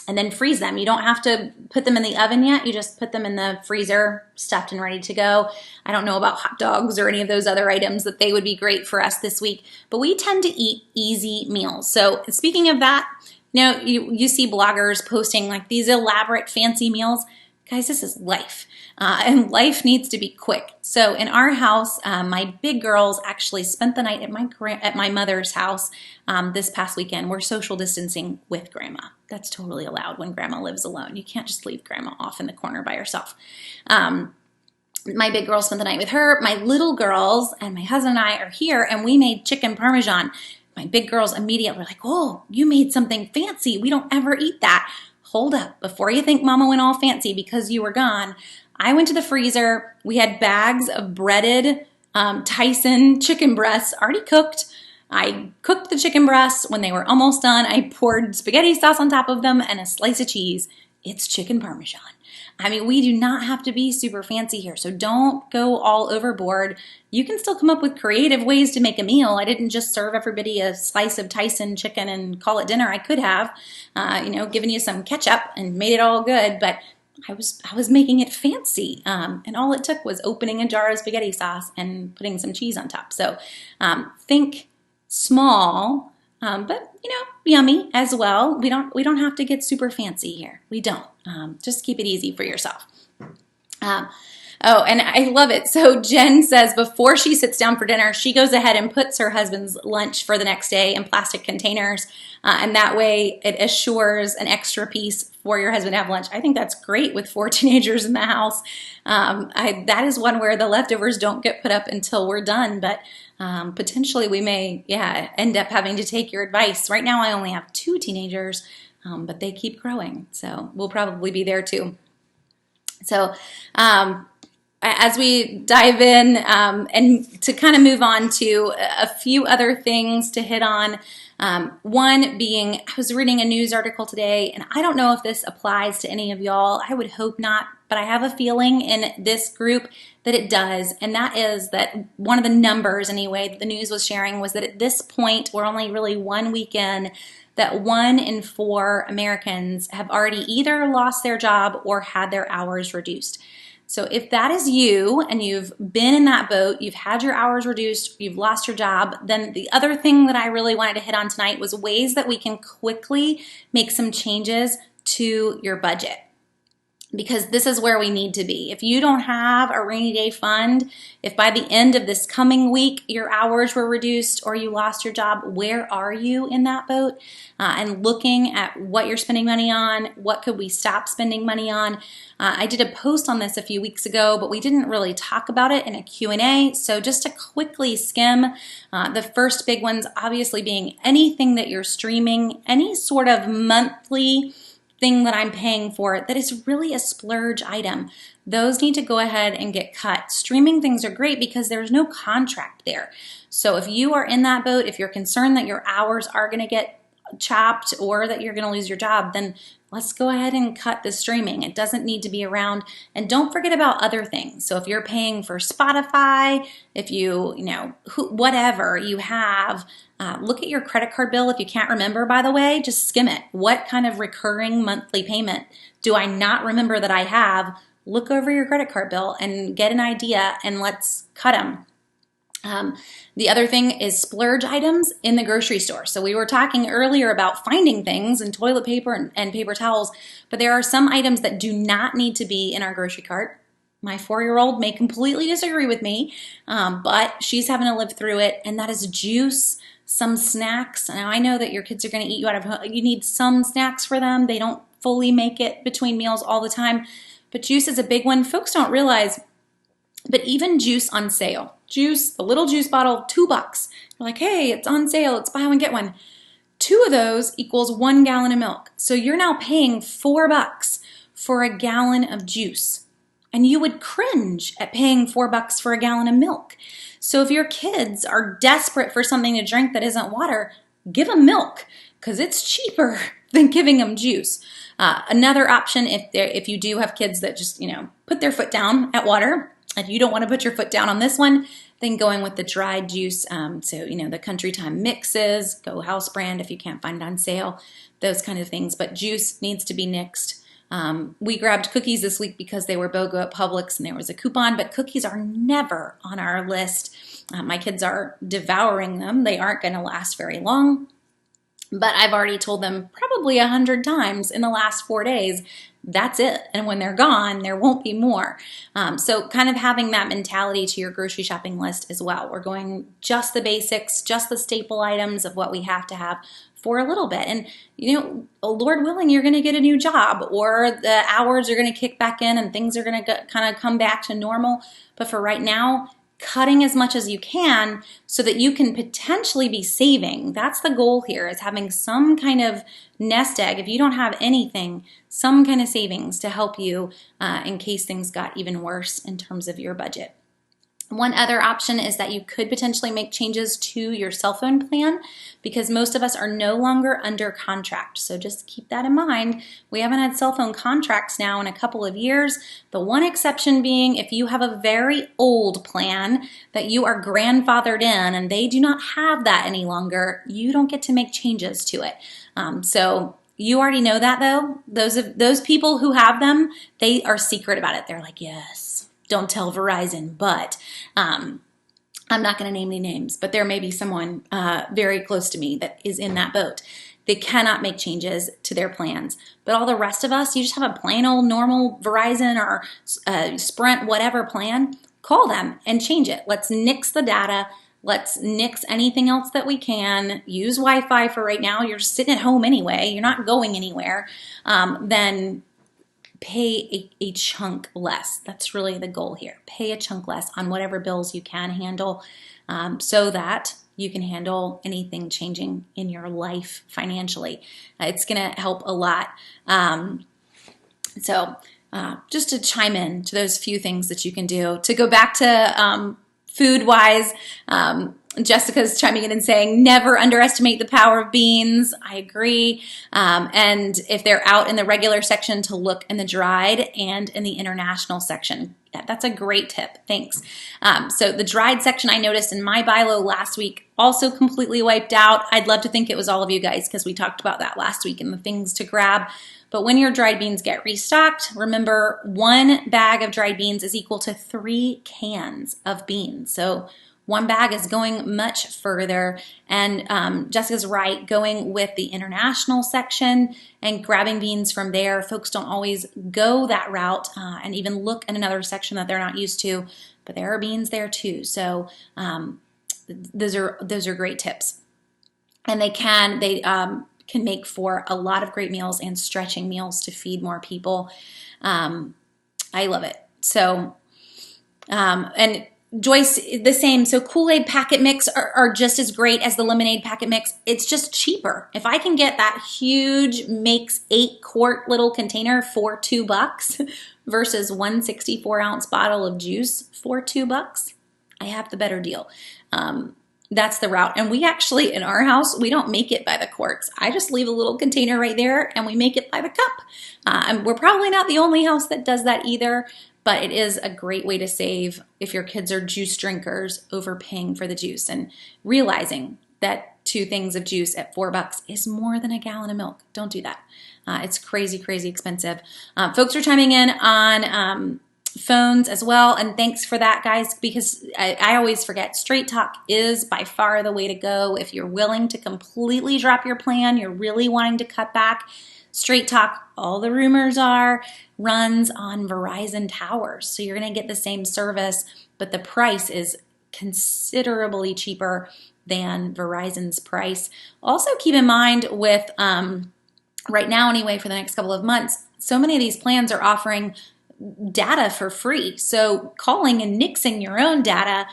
then freeze them. You don't have to put them in the oven yet. You just put them in the freezer, stuffed and ready to go. I don't know about hot dogs or any of those other items that they would be great for us this week, but we tend to eat easy meals. So speaking of that, you see bloggers posting like these elaborate fancy meals. Guys, this is life, and life needs to be quick. So in our house, my big girls actually spent the night at my mother's house this past weekend. We're social distancing with grandma. That's totally allowed when grandma lives alone. You can't just leave grandma off in the corner by herself. My big girls spent the night with her. My little girls and my husband and I are here, and we made chicken parmesan. My big girls immediately were like, oh, you made something fancy. We don't ever eat that. Hold up, before you think mama went all fancy because you were gone, I went to the freezer. We had bags of breaded Tyson chicken breasts already cooked. I cooked the chicken breasts. When they were almost done, I poured spaghetti sauce on top of them and a slice of cheese. It's chicken parmesan. I mean, we do not have to be super fancy here, so don't go all overboard. You can still come up with creative ways to make a meal. I didn't just serve everybody a slice of Tyson chicken and call it dinner. I could have, given you some ketchup and made it all good, but I was making it fancy, and all it took was opening a jar of spaghetti sauce and putting some cheese on top. So think small, but yummy as well. We don't have to get super fancy here. We don't. Just keep it easy for yourself. Oh, and I love it. So Jen says before she sits down for dinner, she goes ahead and puts her husband's lunch for the next day in plastic containers. And that way it assures an extra piece for your husband to have lunch. I think that's great with 4 teenagers in the house. That is one where the leftovers don't get put up until we're done. But potentially we may, end up having to take your advice. Right now I only have 2 teenagers, but they keep growing. So we'll probably be there too. So as we dive in and to kind of move on to a few other things to hit on, one being I was reading a news article today, and I don't know if this applies to any of y'all. I would hope not, but I have a feeling in this group that it does, and that is that one of the numbers anyway that the news was sharing was that at this point we're only really 1 week in that 1 in 4 Americans have already either lost their job or had their hours reduced. So if that is you and you've been in that boat, you've had your hours reduced, you've lost your job, then the other thing that I really wanted to hit on tonight was ways that we can quickly make some changes to your budget. Because this is where we need to be. If you don't have a rainy day fund, if by the end of this coming week your hours were reduced or you lost your job, where are you in that boat? And looking at what you're spending money on, what could we stop spending money on? I did a post on this a few weeks ago, but we didn't really talk about it in a Q&A. So just to quickly skim, the first big ones obviously being anything that you're streaming, any sort of monthly thing that I'm paying for that is really a splurge item. Those need to go ahead and get cut. Streaming things are great because there's no contract there. So if you are in that boat, if you're concerned that your hours are going to get chopped or that you're going to lose your job, then let's go ahead and cut the streaming. It doesn't need to be around. And don't forget about other things. So if you're paying for Spotify, if whatever you have, look at your credit card bill. If you can't remember, by the way, just skim it. What kind of recurring monthly payment do I not remember that I have? Look over your credit card bill and get an idea, and let's cut them. The other thing is splurge items in the grocery store. So we were talking earlier about finding things and toilet paper and paper towels, but there are some items that do not need to be in our grocery cart. My 4-year-old may completely disagree with me, but she's having to live through it, and that is juice, some snacks. Now I know that your kids are going to eat you out of home. You need some snacks for them. They don't fully make it between meals all the time, but juice is a big one. Folks don't realize, but even juice on sale. Juice, the little juice bottle, $2. You're like, hey, it's on sale. It's buy one, get one. 2 of those equals 1 gallon of milk. So you're now paying $4 for a gallon of juice. And you would cringe at paying $4 for a gallon of milk. So if your kids are desperate for something to drink that isn't water, give them milk because it's cheaper than giving them juice. Another option, if you do have kids that just, put their foot down at water, and you don't want to put your foot down on this one, then going with the dried juice. The Country Time mixes, go house brand if you can't find it on sale, those kind of things. But juice needs to be nixed. We grabbed cookies this week because they were BOGO at Publix and there was a coupon, but cookies are never on our list. My kids are devouring them. They aren't going to last very long. But I've already told them probably 100 times in the last 4 days, that's it. And when they're gone, there won't be more. So kind of having that mentality to your grocery shopping list as well. We're going just the basics, just the staple items of what we have to have for a little bit. And, Lord willing, you're going to get a new job, or the hours are going to kick back in and things are going to kind of come back to normal. But for right now, cutting as much as you can so that you can potentially be saving. That's the goal here, is having some kind of nest egg. If you don't have anything, some kind of savings to help you in case things got even worse in terms of your budget. One other option is that you could potentially make changes to your cell phone plan, because most of us are no longer under contract. So just keep that in mind. We haven't had cell phone contracts now in a couple of years. The one exception being if you have a very old plan that you are grandfathered in and they do not have that any longer, you don't get to make changes to it. So you already know that, though. Those people who have them, they are secret about it. They're like, yes, don't tell Verizon, but I'm not going to name any names, but there may be someone very close to me that is in that boat. They cannot make changes to their plans. But all the rest of us, you just have a plain old normal Verizon or Sprint, whatever plan, call them and change it. Let's nix the data. Let's nix anything else that we can. Use Wi-Fi for right now. You're sitting at home anyway. You're not going anywhere. Then pay a chunk less. That's really the goal here. Pay a chunk less on whatever bills you can handle so that you can handle anything changing in your life financially. It's going to help a lot. So just to chime in to those few things that you can do. To go back to food-wise, Jessica's chiming in and saying, never underestimate the power of beans. I agree. And if they're out in the regular section, to look in the dried and in the international section. That's a great tip. Thanks. So the dried section I noticed in my buy low last week also completely wiped out. I'd love to think it was all of you guys because we talked about that last week and the things to grab. But when your dried beans get restocked, remember 1 bag of dried beans is equal to 3 cans of beans. So 1 bag is going much further, and Jessica's right, going with the international section and grabbing beans from there. Folks don't always go that route and even look in another section that they're not used to, but there are beans there too. So those are great tips, and they can make for a lot of great meals and stretching meals to feed more people. I love it. So and Joyce, the same. So Kool-Aid packet mix are just as great as the lemonade packet mix. It's just cheaper. If I can get that huge makes 8-quart little container for $2 versus 164-ounce bottle of juice for $2, I have the better deal. That's the route. And we actually, in our house, we don't make it by the quarts. I just leave a little container right there and we make it by the cup. And we're probably not the only house that does that either. But it is a great way to save if your kids are juice drinkers, overpaying for the juice and realizing that 2 things of juice at $4 is more than a gallon of milk. Don't do that. It's crazy, crazy expensive. Folks are chiming in on phones as well, and thanks for that, guys, because I always forget. Straight Talk is by far the way to go. If you're willing to completely drop your plan, you're really wanting to cut back, Straight Talk, all the rumors are, runs on Verizon towers. So you're going to get the same service, but the price is considerably cheaper than Verizon's price. Also keep in mind with, right now anyway, for the next couple of months, so many of these plans are offering data for free. So calling and nixing your own data,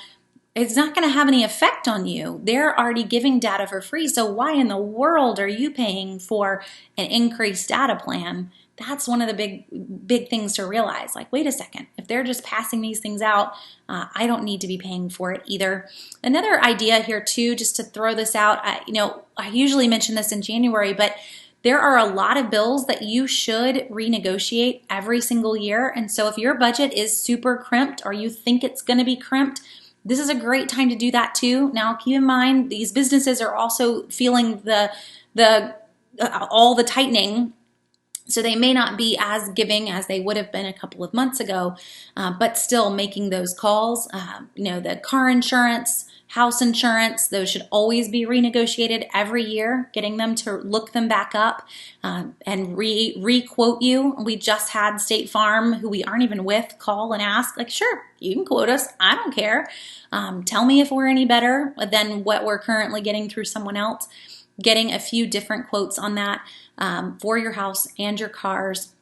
it's not going to have any effect on you. They're already giving data for free. So why in the world are you paying for an increased data plan? That's one of the big things to realize. Like, wait a second, if they're just passing these things out, I don't need to be paying for it either. Another idea here too, just to throw this out, I usually mention this in January, but there are a lot of bills that you should renegotiate every single year. And so if your budget is super crimped or you think it's going to be crimped, this is a great time to do that too. Now, keep in mind, these businesses are also feeling all the tightening, so they may not be as giving as they would have been a couple of months ago, but still making those calls. The car insurance House insurance, those should always be renegotiated every year, getting them to look them back up and re-quote you. We just had State Farm, who we aren't even with, call and ask, like, sure, you can quote us. I don't care. Tell me if we're any better than what we're currently getting through someone else. Getting a few different quotes on that for your house and your cars.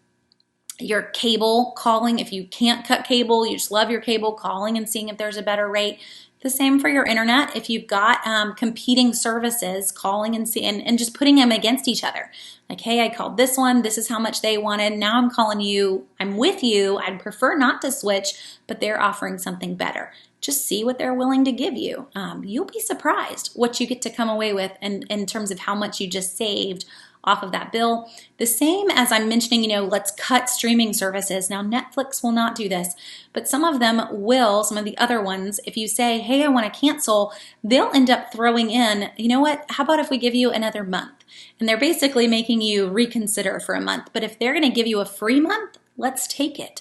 Your cable, calling, if you can't cut cable, you just love your cable, calling and seeing if there's a better rate. The same for your internet. If you've got competing services, calling and just putting them against each other. Like, hey, I called this one. This is how much they wanted. Now I'm calling you. I'm with you. I'd prefer not to switch, but they're offering something better. Just see what they're willing to give you. You'll be surprised what you get to come away with in terms of how much you just saved off of that bill. The same as I'm mentioning, let's cut streaming services. Now, Netflix will not do this, but some of them will, some of the other ones. If you say, hey, I want to cancel, they'll end up throwing in, you know what, how about if we give you another month? And they're basically making you reconsider for a month. But if they're going to give you a free month, let's take it.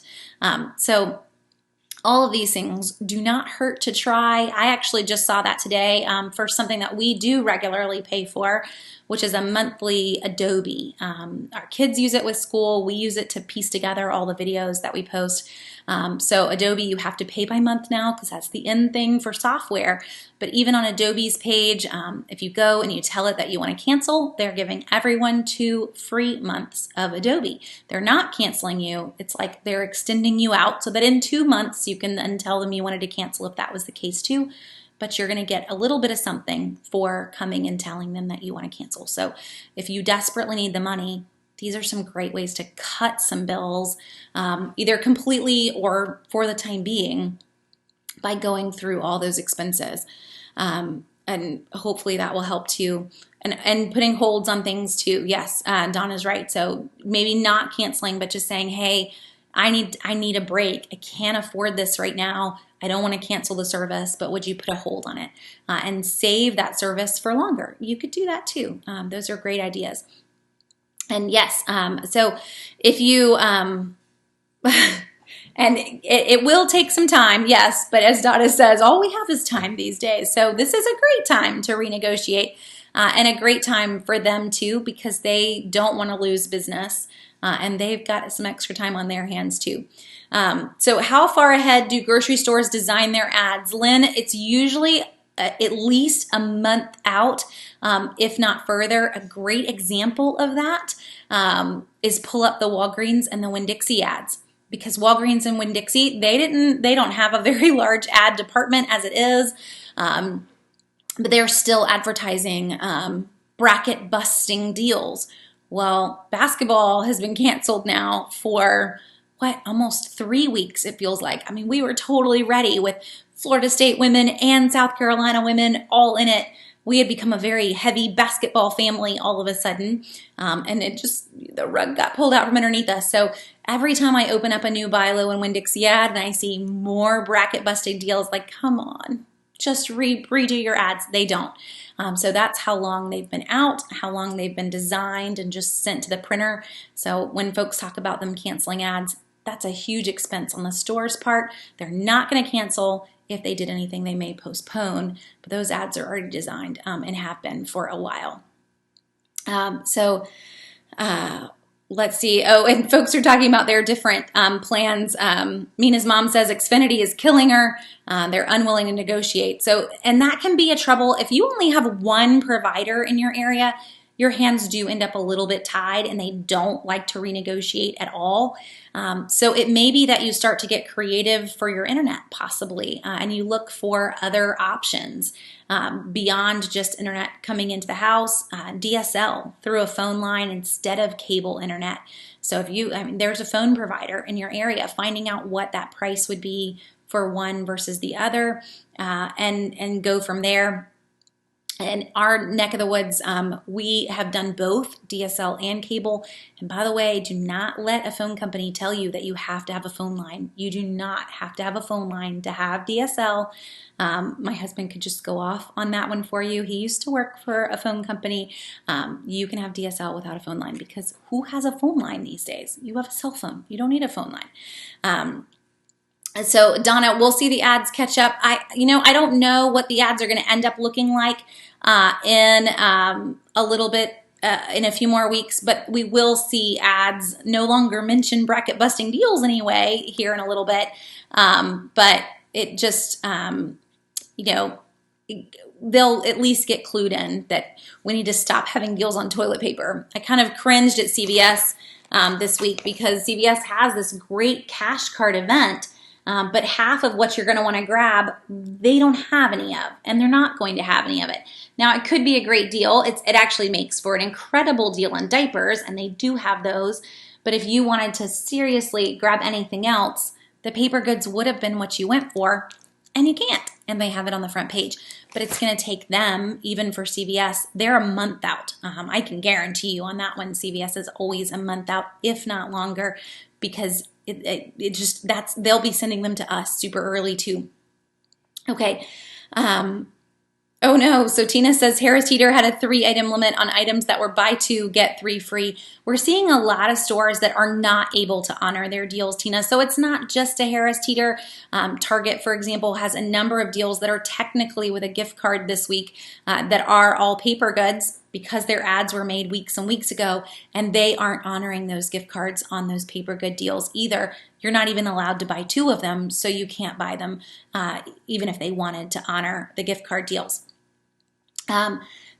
So all of these things do not hurt to try. I actually just saw that today for something that we do regularly pay for, which is a monthly Adobe. Our kids use it with school. We use it to piece together all the videos that we post. So Adobe, you have to pay by month now because that's the end thing for software. But even on Adobe's page, if you go and you tell it that you want to cancel, they're giving everyone 2 free months of Adobe. They're not canceling you. It's like they're extending you out so that in 2 months you can then tell them you wanted to cancel if that was the case too. But you're going to get a little bit of something for coming and telling them that you want to cancel. So if you desperately need the money, these are some great ways to cut some bills, either completely or for the time being, by going through all those expenses. And hopefully that will help too. And putting holds on things too. Yes, Donna's right. So maybe not canceling, but just saying, hey, I need a break. I can't afford this right now. I don't want to cancel the service, but would you put a hold on it and save that service for longer? You could do that too. Those are great ideas. And yes, so if you, and it will take some time, yes, but as Donna says, all we have is time these days. So this is a great time to renegotiate and a great time for them too, because they don't want to lose business and they've got some extra time on their hands too. So how far ahead do grocery stores design their ads? Lynn, it's usually at least a month out, if not further. A great example of that is pull up the Walgreens and the Winn-Dixie ads, because Walgreens and Winn-Dixie, they don't have a very large ad department as it is, but they're still advertising bracket busting deals. Well, basketball has been canceled now for almost 3 weeks, it feels like. I mean, we were totally ready with Florida State women and South Carolina women all in it. We had become a very heavy basketball family all of a sudden, and the rug got pulled out from underneath us. So every time I open up a new Buy Low and Winn-Dixie ad and I see more bracket busting deals, like, come on, just redo your ads. They don't. So that's how long they've been out, how long they've been designed and just sent to the printer. So when folks talk about them canceling ads, that's a huge expense on the store's part. They're not going to cancel. If they did anything, they may postpone, but those ads are already designed and have been for a while. Let's see. Oh, and folks are talking about their different plans. Mina's mom says Xfinity is killing her. They're unwilling to negotiate. So, and that can be a trouble. If you only have one provider in your area, your hands do end up a little bit tied and they don't like to renegotiate at all. So it may be that you start to get creative for your internet possibly, and you look for other options beyond just internet coming into the house, DSL through a phone line instead of cable internet. So if there's a phone provider in your area, finding out what that price would be for one versus the other, and go from there. In our neck of the woods, we have done both DSL and cable. And by the way, do not let a phone company tell you that you have to have a phone line. You do not have to have a phone line to have DSL. My husband could just go off on that one for you. He used to work for a phone company. You can have DSL without a phone line, because who has a phone line these days? You have a cell phone. You don't need a phone line. So Donna, we'll see the ads catch up. I don't know what the ads are going to end up looking like in a little bit, in a few more weeks, but we will see ads no longer mention bracket busting deals anyway here in a little bit. But it just, they'll at least get clued in that we need to stop having deals on toilet paper. I kind of cringed at CVS this week because CVS has this great cash card event. But half of what you're going to want to grab, they don't have any of, and they're not going to have any of it. Now, it could be a great deal. It actually makes for an incredible deal on diapers, and they do have those. But if you wanted to seriously grab anything else, the paper goods would have been what you went for, and you can't. And they have it on the front page. But it's going to take them, even for CVS, they're a month out. I can guarantee you on that one, CVS is always a month out, if not longer, because they'll be sending them to us super early too. Okay. Oh no, so Tina says Harris Teeter had a 3-item limit on items that were buy 2, get 3 free. We're seeing a lot of stores that are not able to honor their deals, Tina. So it's not just a Harris Teeter. Target, for example, has a number of deals that are technically with a gift card this week that are all paper goods because their ads were made weeks and weeks ago, and they aren't honoring those gift cards on those paper good deals either. You're not even allowed to buy 2 of them, so you can't buy them even if they wanted to honor the gift card deals.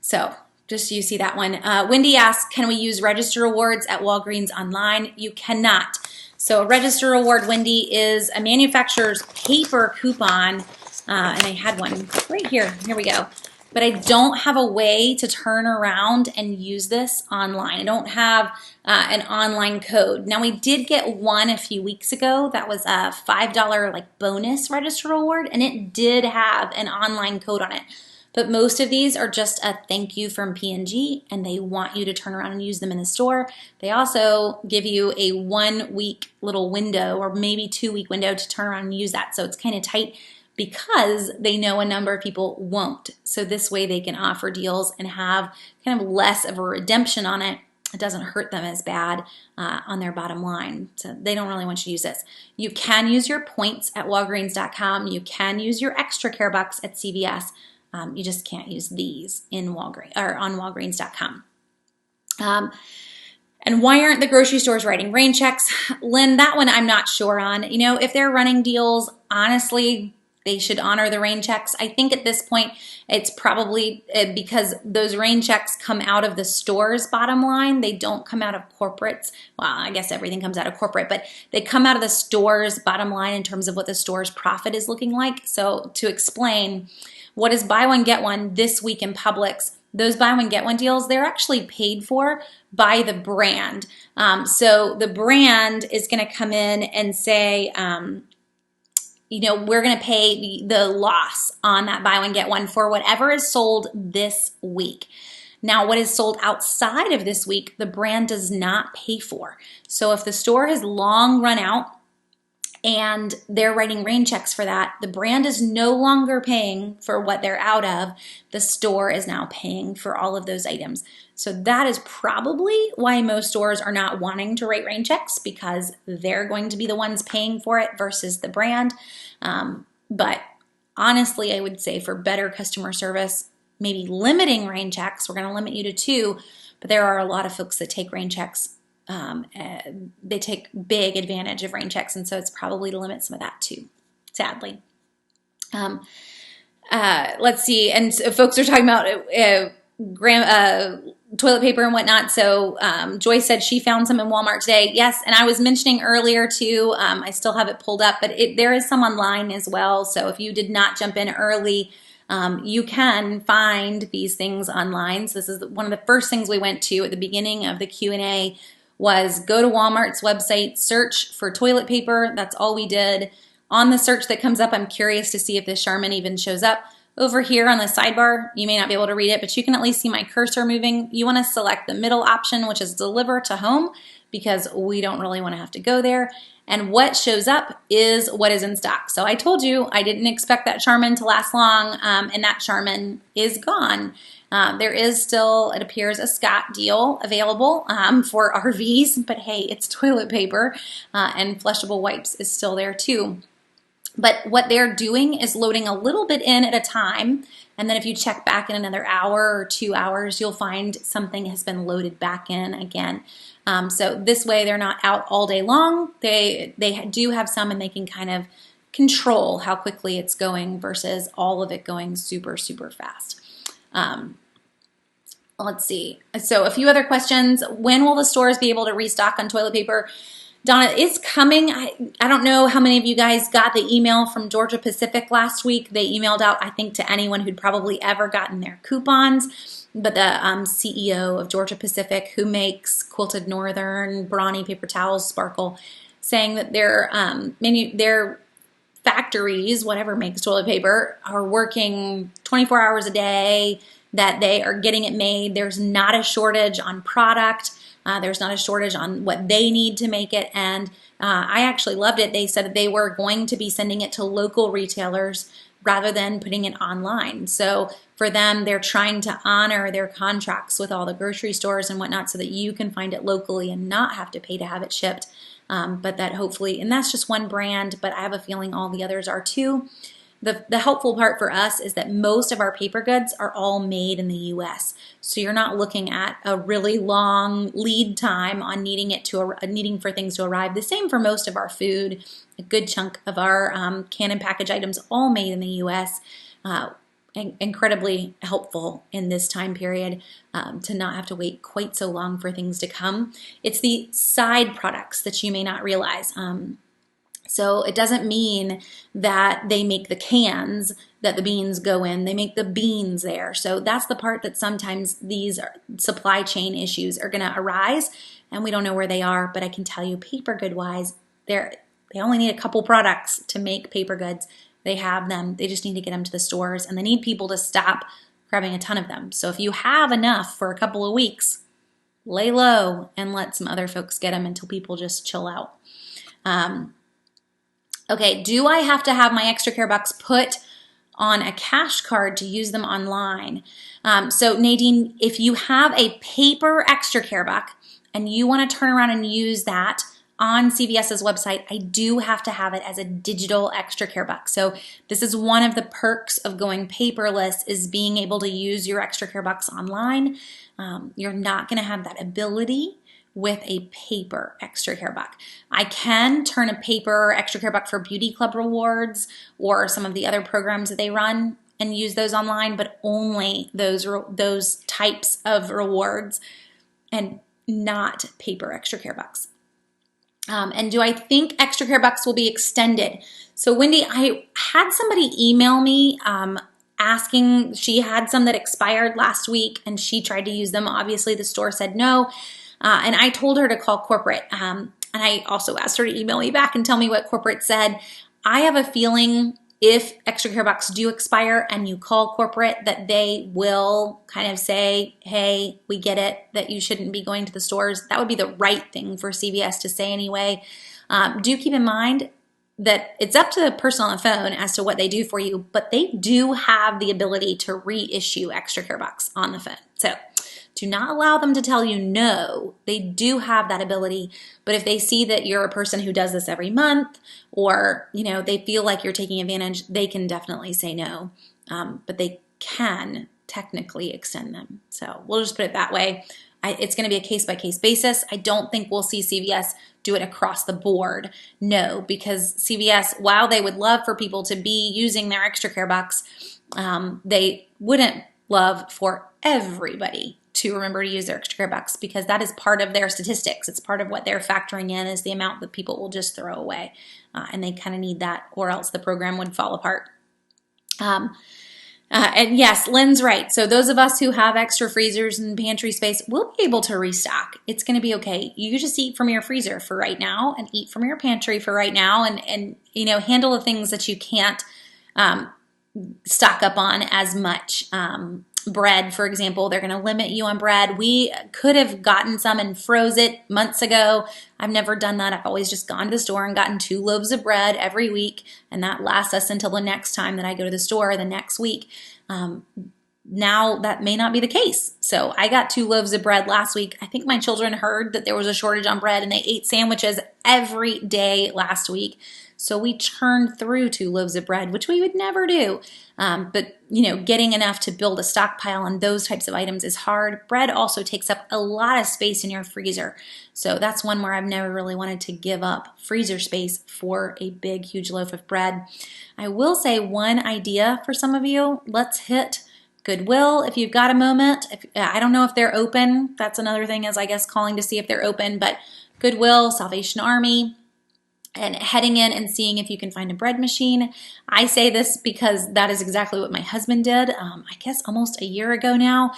So just so you see that one. Wendy asks, can we use register rewards at Walgreens online? You cannot. So a register reward, Wendy, is a manufacturer's paper coupon, and I had one right here. Here we go. But I don't have a way to turn around and use this online. I don't have an online code. Now, we did get one a few weeks ago that was a $5 like bonus register reward, and it did have an online code on it. But most of these are just a thank you from P&G, and they want you to turn around and use them in the store. They also give you a 1-week little window or maybe 2-week window to turn around and use that. So it's kind of tight because they know a number of people won't. So this way they can offer deals and have kind of less of a redemption on it. It doesn't hurt them as bad on their bottom line. So they don't really want you to use this. You can use your points at Walgreens.com. You can use your extra care bucks at CVS. You just can't use these in Walgreens or on Walgreens.com. And why aren't the grocery stores writing rain checks? Lynn, that one I'm not sure on. If they're running deals, honestly, they should honor the rain checks. I think at this point, it's probably because those rain checks come out of the store's bottom line. They don't come out of corporates. Well, I guess everything comes out of corporate, but they come out of the store's bottom line in terms of what the store's profit is looking like. So to explain, what is buy one, get one this week in Publix? Those buy one, get one deals, they're actually paid for by the brand. So the brand is going to come in and say, we're going to pay the loss on that buy one, get one for whatever is sold this week. Now, what is sold outside of this week, the brand does not pay for. So if the store has long run out, and they're writing rain checks for that, the brand is no longer paying for what they're out of. The store is now paying for all of those items. So that is probably why most stores are not wanting to write rain checks, because they're going to be the ones paying for it versus the brand. But honestly, I would say for better customer service, maybe limiting rain checks. We're going to limit you to 2, but there are a lot of folks that take rain checks. They take big advantage of rain checks, and so it's probably to limit some of that too, sadly. Let's see, and so folks are talking about toilet paper and whatnot. So Joy said she found some in Walmart today. Yes, and I was mentioning earlier too, I still have it pulled up, but there is some online as well. So if you did not jump in early, you can find these things online. So this is one of the first things we went to at the beginning of the Q&A was go to Walmart's website, search for toilet paper. That's all we did. On the search that comes up, I'm curious to see if this Charmin even shows up. Over here on the sidebar, you may not be able to read it, but you can at least see my cursor moving. You want to select the middle option, which is deliver to home, because we don't really want to have to go there. And what shows up is what is in stock. So I told you I didn't expect that Charmin to last long, and that Charmin is gone. There is still, it appears, a Scott deal available for RVs, but hey, it's toilet paper, and flushable wipes is still there too. But what they're doing is loading a little bit in at a time. And then if you check back in another hour or 2 hours, you'll find something has been loaded back in again. So this way they're not out all day long. They do have some, and they can kind of control how quickly it's going versus all of it going super, super fast. Let's see. So a few other questions. When will the stores be able to restock on toilet paper? Donna, it's coming. I don't know how many of you guys got the email from Georgia Pacific last week. They emailed out, I think, to anyone who'd probably ever gotten their coupons. But the CEO of Georgia Pacific, who makes Quilted Northern, Brawny paper towels, Sparkle, saying that their factories, whatever makes toilet paper, are working 24 hours a day, that they are getting it made. There's not a shortage on product. There's not a shortage on what they need to make it. And I actually loved it. They said that they were going to be sending it to local retailers rather than putting it online. So for them, they're trying to honor their contracts with all the grocery stores and whatnot so that you can find it locally and not have to pay to have it shipped. But that hopefully, and that's just one brand, but I have a feeling all the others are too. The helpful part for us is that most of our paper goods are all made in the US. So you're not looking at a really long lead time on needing for things to arrive. The same for most of our food. A good chunk of our can and package items all made in the US. Incredibly helpful in this time period to not have to wait quite so long for things to come. It's the side products that you may not realize. So it doesn't mean that they make the cans that the beans go in. They make the beans there. So that's the part that sometimes these supply chain issues are going to arise, and we don't know where they are. But I can tell you, paper good wise, they only need a couple products to make paper goods. They have them. They just need to get them to the stores, and they need people to stop grabbing a ton of them. So if you have enough for a couple of weeks, lay low and let some other folks get them until people just chill out. Okay, do I have to have my extra care bucks put on a cash card to use them online? So Nadine, if you have a paper extra care buck and you want to turn around and use that on CVS's website, I do have to have it as a digital extra care buck. So this is one of the perks of going paperless, is being able to use your extra care bucks online. You're not going to have that ability with a paper extra care buck. I can turn a paper extra care buck for Beauty Club rewards or some of the other programs that they run and use those online, but only those types of rewards and not paper extra care bucks. And do I think extra care bucks will be extended? So Wendy, I had somebody email me asking, she had some that expired last week and she tried to use them. Obviously the store said no. And I told her to call corporate. And I also asked her to email me back and tell me what corporate said. I have a feeling if extra care bucks do expire and you call corporate, that they will kind of say, hey, we get it, that you shouldn't be going to the stores. That would be the right thing for CVS to say anyway. Do keep in mind that it's up to the person on the phone as to what they do for you, but they do have the ability to reissue extra care bucks on the phone. So do not allow them to tell you no. They do have that ability, but if they see that you're a person who does this every month, or they feel like you're taking advantage, they can definitely say no. But they can technically extend them. So we'll just put it that way. It's going to be a case-by-case basis. I don't think we'll see CVS do it across the board. No, because CVS, while they would love for people to be using their extra care bucks, they wouldn't love for everybody to remember to use their extra care bucks, because that is part of their statistics. It's part of what they're factoring in, is the amount that people will just throw away. And they kind of need that, or else the program would fall apart. And yes, Lynn's right. So those of us who have extra freezers and pantry space, we'll be able to restock. It's going to be okay. You just eat from your freezer for right now and eat from your pantry for right now, and handle the things that you can't stock up on as much. Bread, for example, they're going to limit you on bread. We could have gotten some and froze it months ago. I've never done that. I've always just gone to the store and gotten 2 loaves of bread every week, and that lasts us until the next time that I go to the store the next week. Now that may not be the case. So I got 2 loaves of bread last week. I think my children heard that there was a shortage on bread, and they ate sandwiches every day last week. So we churned through 2 loaves of bread, which we would never do. But getting enough to build a stockpile on those types of items is hard. Bread also takes up a lot of space in your freezer. So that's one where I've never really wanted to give up freezer space for a big, huge loaf of bread. I will say one idea for some of you, let's hit Goodwill if you've got a moment. I don't know if they're open. That's another thing, is I guess calling to see if they're open, but Goodwill, Salvation Army, and heading in and seeing if you can find a bread machine. I say this because that is exactly what my husband did, I guess almost a year ago now.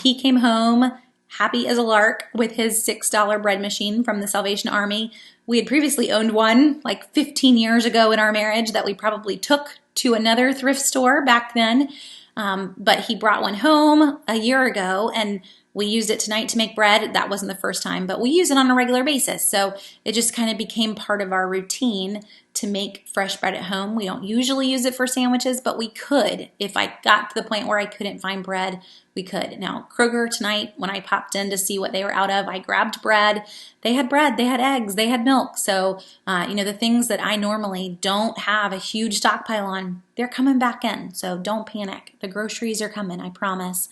He came home happy as a lark with his $6 bread machine from the Salvation Army. We had previously owned one like 15 years ago in our marriage that we probably took to another thrift store back then. But he brought one home a year ago, and we used it tonight to make bread. That wasn't the first time, but we use it on a regular basis. So it just kind of became part of our routine to make fresh bread at home. We don't usually use it for sandwiches, but we could. If I got to the point where I couldn't find bread, we could. Now, Kroger tonight, when I popped in to see what they were out of, I grabbed bread. They had eggs, they had milk. So, the things that I normally don't have a huge stockpile on, they're coming back in. So don't panic. The groceries are coming, I promise.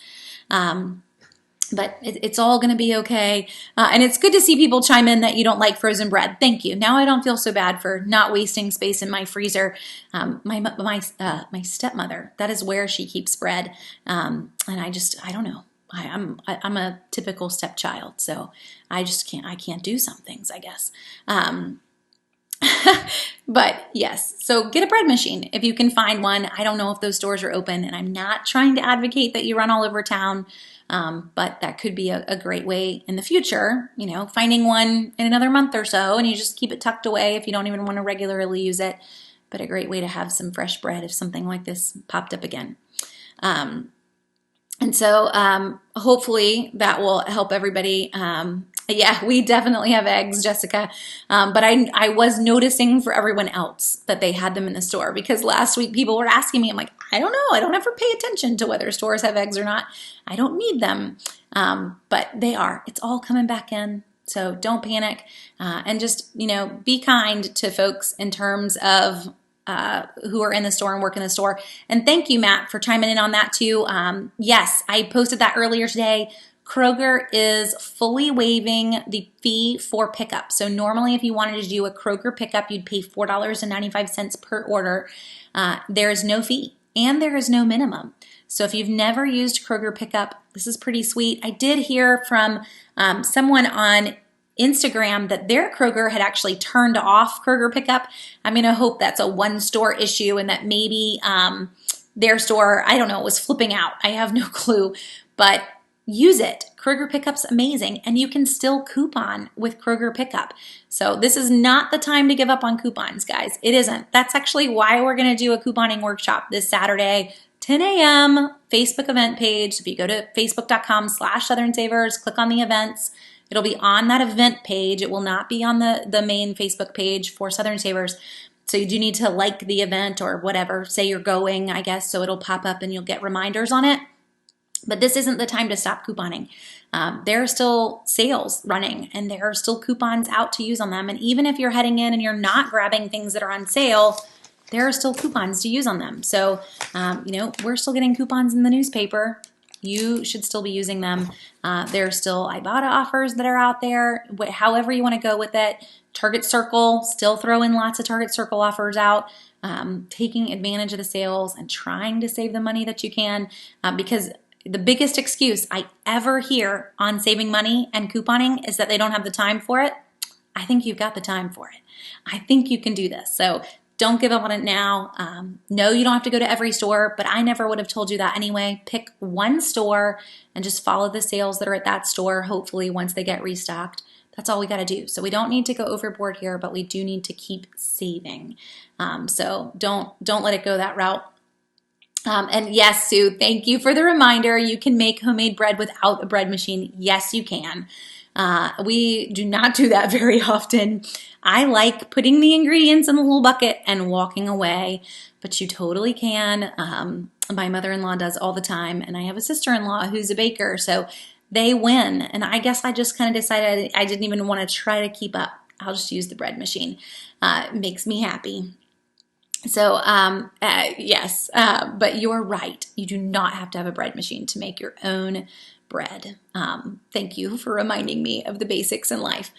But it's all going to be okay. And it's good to see people chime in that you don't like frozen bread. Thank you. Now I don't feel so bad for not wasting space in my freezer. My stepmother, that is where she keeps bread. And I don't know. I'm a typical stepchild, so I can't do some things, I guess. But yes, so get a bread machine if you can find one. I don't know if those stores are open, and I'm not trying to advocate that you run all over town. But that could be a great way in the future, finding one in another month or so, and you just keep it tucked away if you don't even want to regularly use it. But a great way to have some fresh bread if something like this popped up again. And so hopefully that will help everybody. Yeah, we definitely have eggs, Jessica. But I was noticing for everyone else that they had them in the store, because last week people were asking me, I'm like, I don't know. I don't ever pay attention to whether stores have eggs or not. I don't need them. But they are. It's all coming back in. So don't panic. And just, be kind to folks in terms of who are in the store and work in the store. And thank you, Matt, for chiming in on that too. Yes, I posted that earlier today. Kroger is fully waiving the fee for pickup. So normally if you wanted to do a Kroger pickup, you'd pay $4.95 per order. There is no fee and there is no minimum. So if you've never used Kroger pickup, this is pretty sweet. I did hear from someone on Instagram that their Kroger had actually turned off Kroger pickup. I'm going to hope that's a one store issue and that maybe their store, I don't know, was flipping out. I have no clue, but use it. Kroger pickup's amazing, and you can still coupon with Kroger pickup. So this is not the time to give up on coupons, guys. It isn't. That's actually why we're going to do a couponing workshop this Saturday, 10 a.m. Facebook event page. If you go to facebook.com/Southern Savers, click on the events. It'll be on that event page. It will not be on the main Facebook page for Southern Savers. So you do need to like the event or whatever, say you're going, I guess, so it'll pop up and you'll get reminders on it. But this isn't the time to stop couponing. There are still sales running and there are still coupons out to use on them. And even if you're heading in and you're not grabbing things that are on sale, there are still coupons to use on them. So, we're still getting coupons in the newspaper. You should still be using them. There are still Ibotta offers that are out there, however you want to go with it. Target Circle, still throwing lots of Target Circle offers out, taking advantage of the sales and trying to save the money that you can, because the biggest excuse I ever hear on saving money and couponing is that they don't have the time for it. I think you've got the time for it. I think you can do this. So don't give up on it now. No, you don't have to go to every store, but I never would have told you that anyway. Pick one store and just follow the sales that are at that store, hopefully once they get restocked. That's all we got to do. So we don't need to go overboard here, but we do need to keep saving. So don't let it go that route. And yes, Sue, thank you for the reminder. You can make homemade bread without a bread machine. Yes, you can. We do not do that very often. I like putting the ingredients in a little bucket and walking away, but you totally can. My mother-in-law does all the time, and I have a sister-in-law who's a baker, so they win. And I guess I just kind of decided I didn't even want to try to keep up. I'll just use the bread machine. It makes me happy. So yes, but you're right. You do not have to have a bread machine to make your own bread. Thank you for reminding me of the basics in life.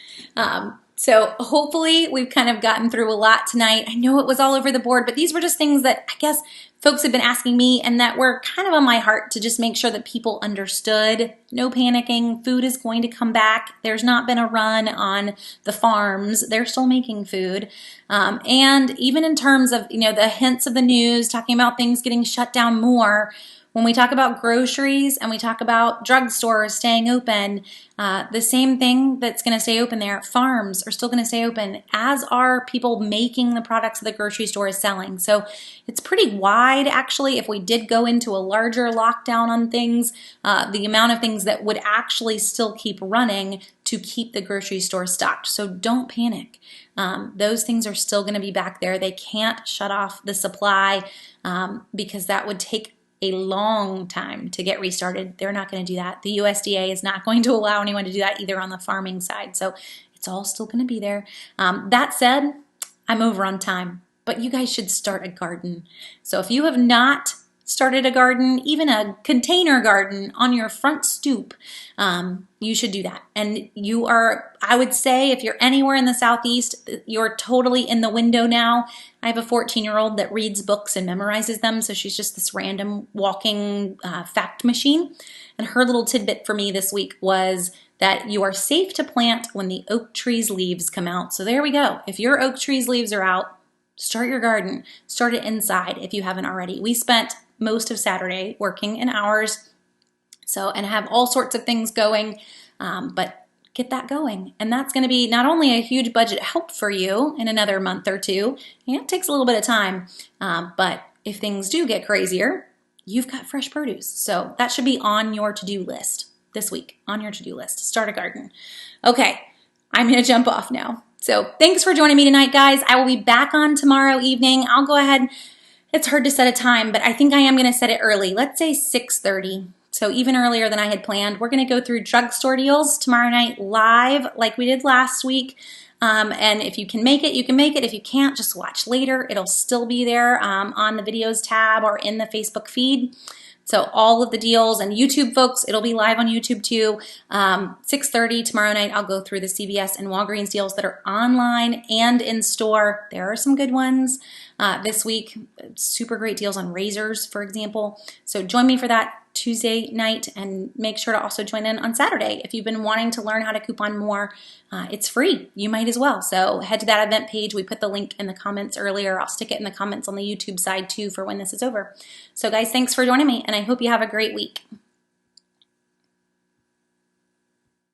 So hopefully we've kind of gotten through a lot tonight. I know it was all over the board, but these were just things that I guess folks have been asking me and that were kind of on my heart to just make sure that people understood. No panicking. Food is going to come back. There's not been a run on the farms. They're still making food. And even in terms of, the hints of the news, talking about things getting shut down more, when we talk about groceries and we talk about drugstores staying open, the same thing that's going to stay open there, farms are still going to stay open, as are people making the products that the grocery store is selling. So it's pretty wide, actually, if we did go into a larger lockdown on things, the amount of things that would actually still keep running to keep the grocery store stocked. So don't panic. Those things are still going to be back there. They can't shut off the supply because that would take a long time to get restarted. They're not going to do that. The USDA is not going to allow anyone to do that either on the farming side. So it's all still going to be there. That said, I'm over on time, but you guys should start a garden. So if you have not started a garden, even a container garden on your front stoop, you should do that. And you are, I would say, if you're anywhere in the Southeast, you're totally in the window now. I have a 14-year-old that reads books and memorizes them, so she's just this random walking fact machine. And her little tidbit for me this week was that you are safe to plant when the oak tree's leaves come out. So there we go. If your oak tree's leaves are out, start your garden. Start it inside if you haven't already. We spent most of Saturday working in hours, and have all sorts of things going, but get that going. And that's going to be not only a huge budget help for you in another month or two, it takes a little bit of time, but if things do get crazier, you've got fresh produce. So that should be on your to-do list this week, on your to-do list. Start a garden. Okay, I'm going to jump off now. So thanks for joining me tonight, guys. I will be back on tomorrow evening. I'll go ahead. It's hard to set a time, but I think I am going to set it early. Let's say 6:30. So even earlier than I had planned. We're going to go through drugstore deals tomorrow night live like we did last week. And if you can make it, you can make it. If you can't, just watch later. It'll still be there on the videos tab or in the Facebook feed. So all of the deals, and YouTube folks, it'll be live on YouTube too. 6:30 tomorrow night, I'll go through the CVS and Walgreens deals that are online and in store. There are some good ones this week. Super great deals on razors, for example. So join me for that Tuesday night, and make sure to also join in on Saturday. If you've been wanting to learn how to coupon more, it's free. You might as well. So head to that event page. We put the link in the comments earlier. I'll stick it in the comments on the YouTube side too for when this is over. So guys, thanks for joining me, and I hope you have a great week.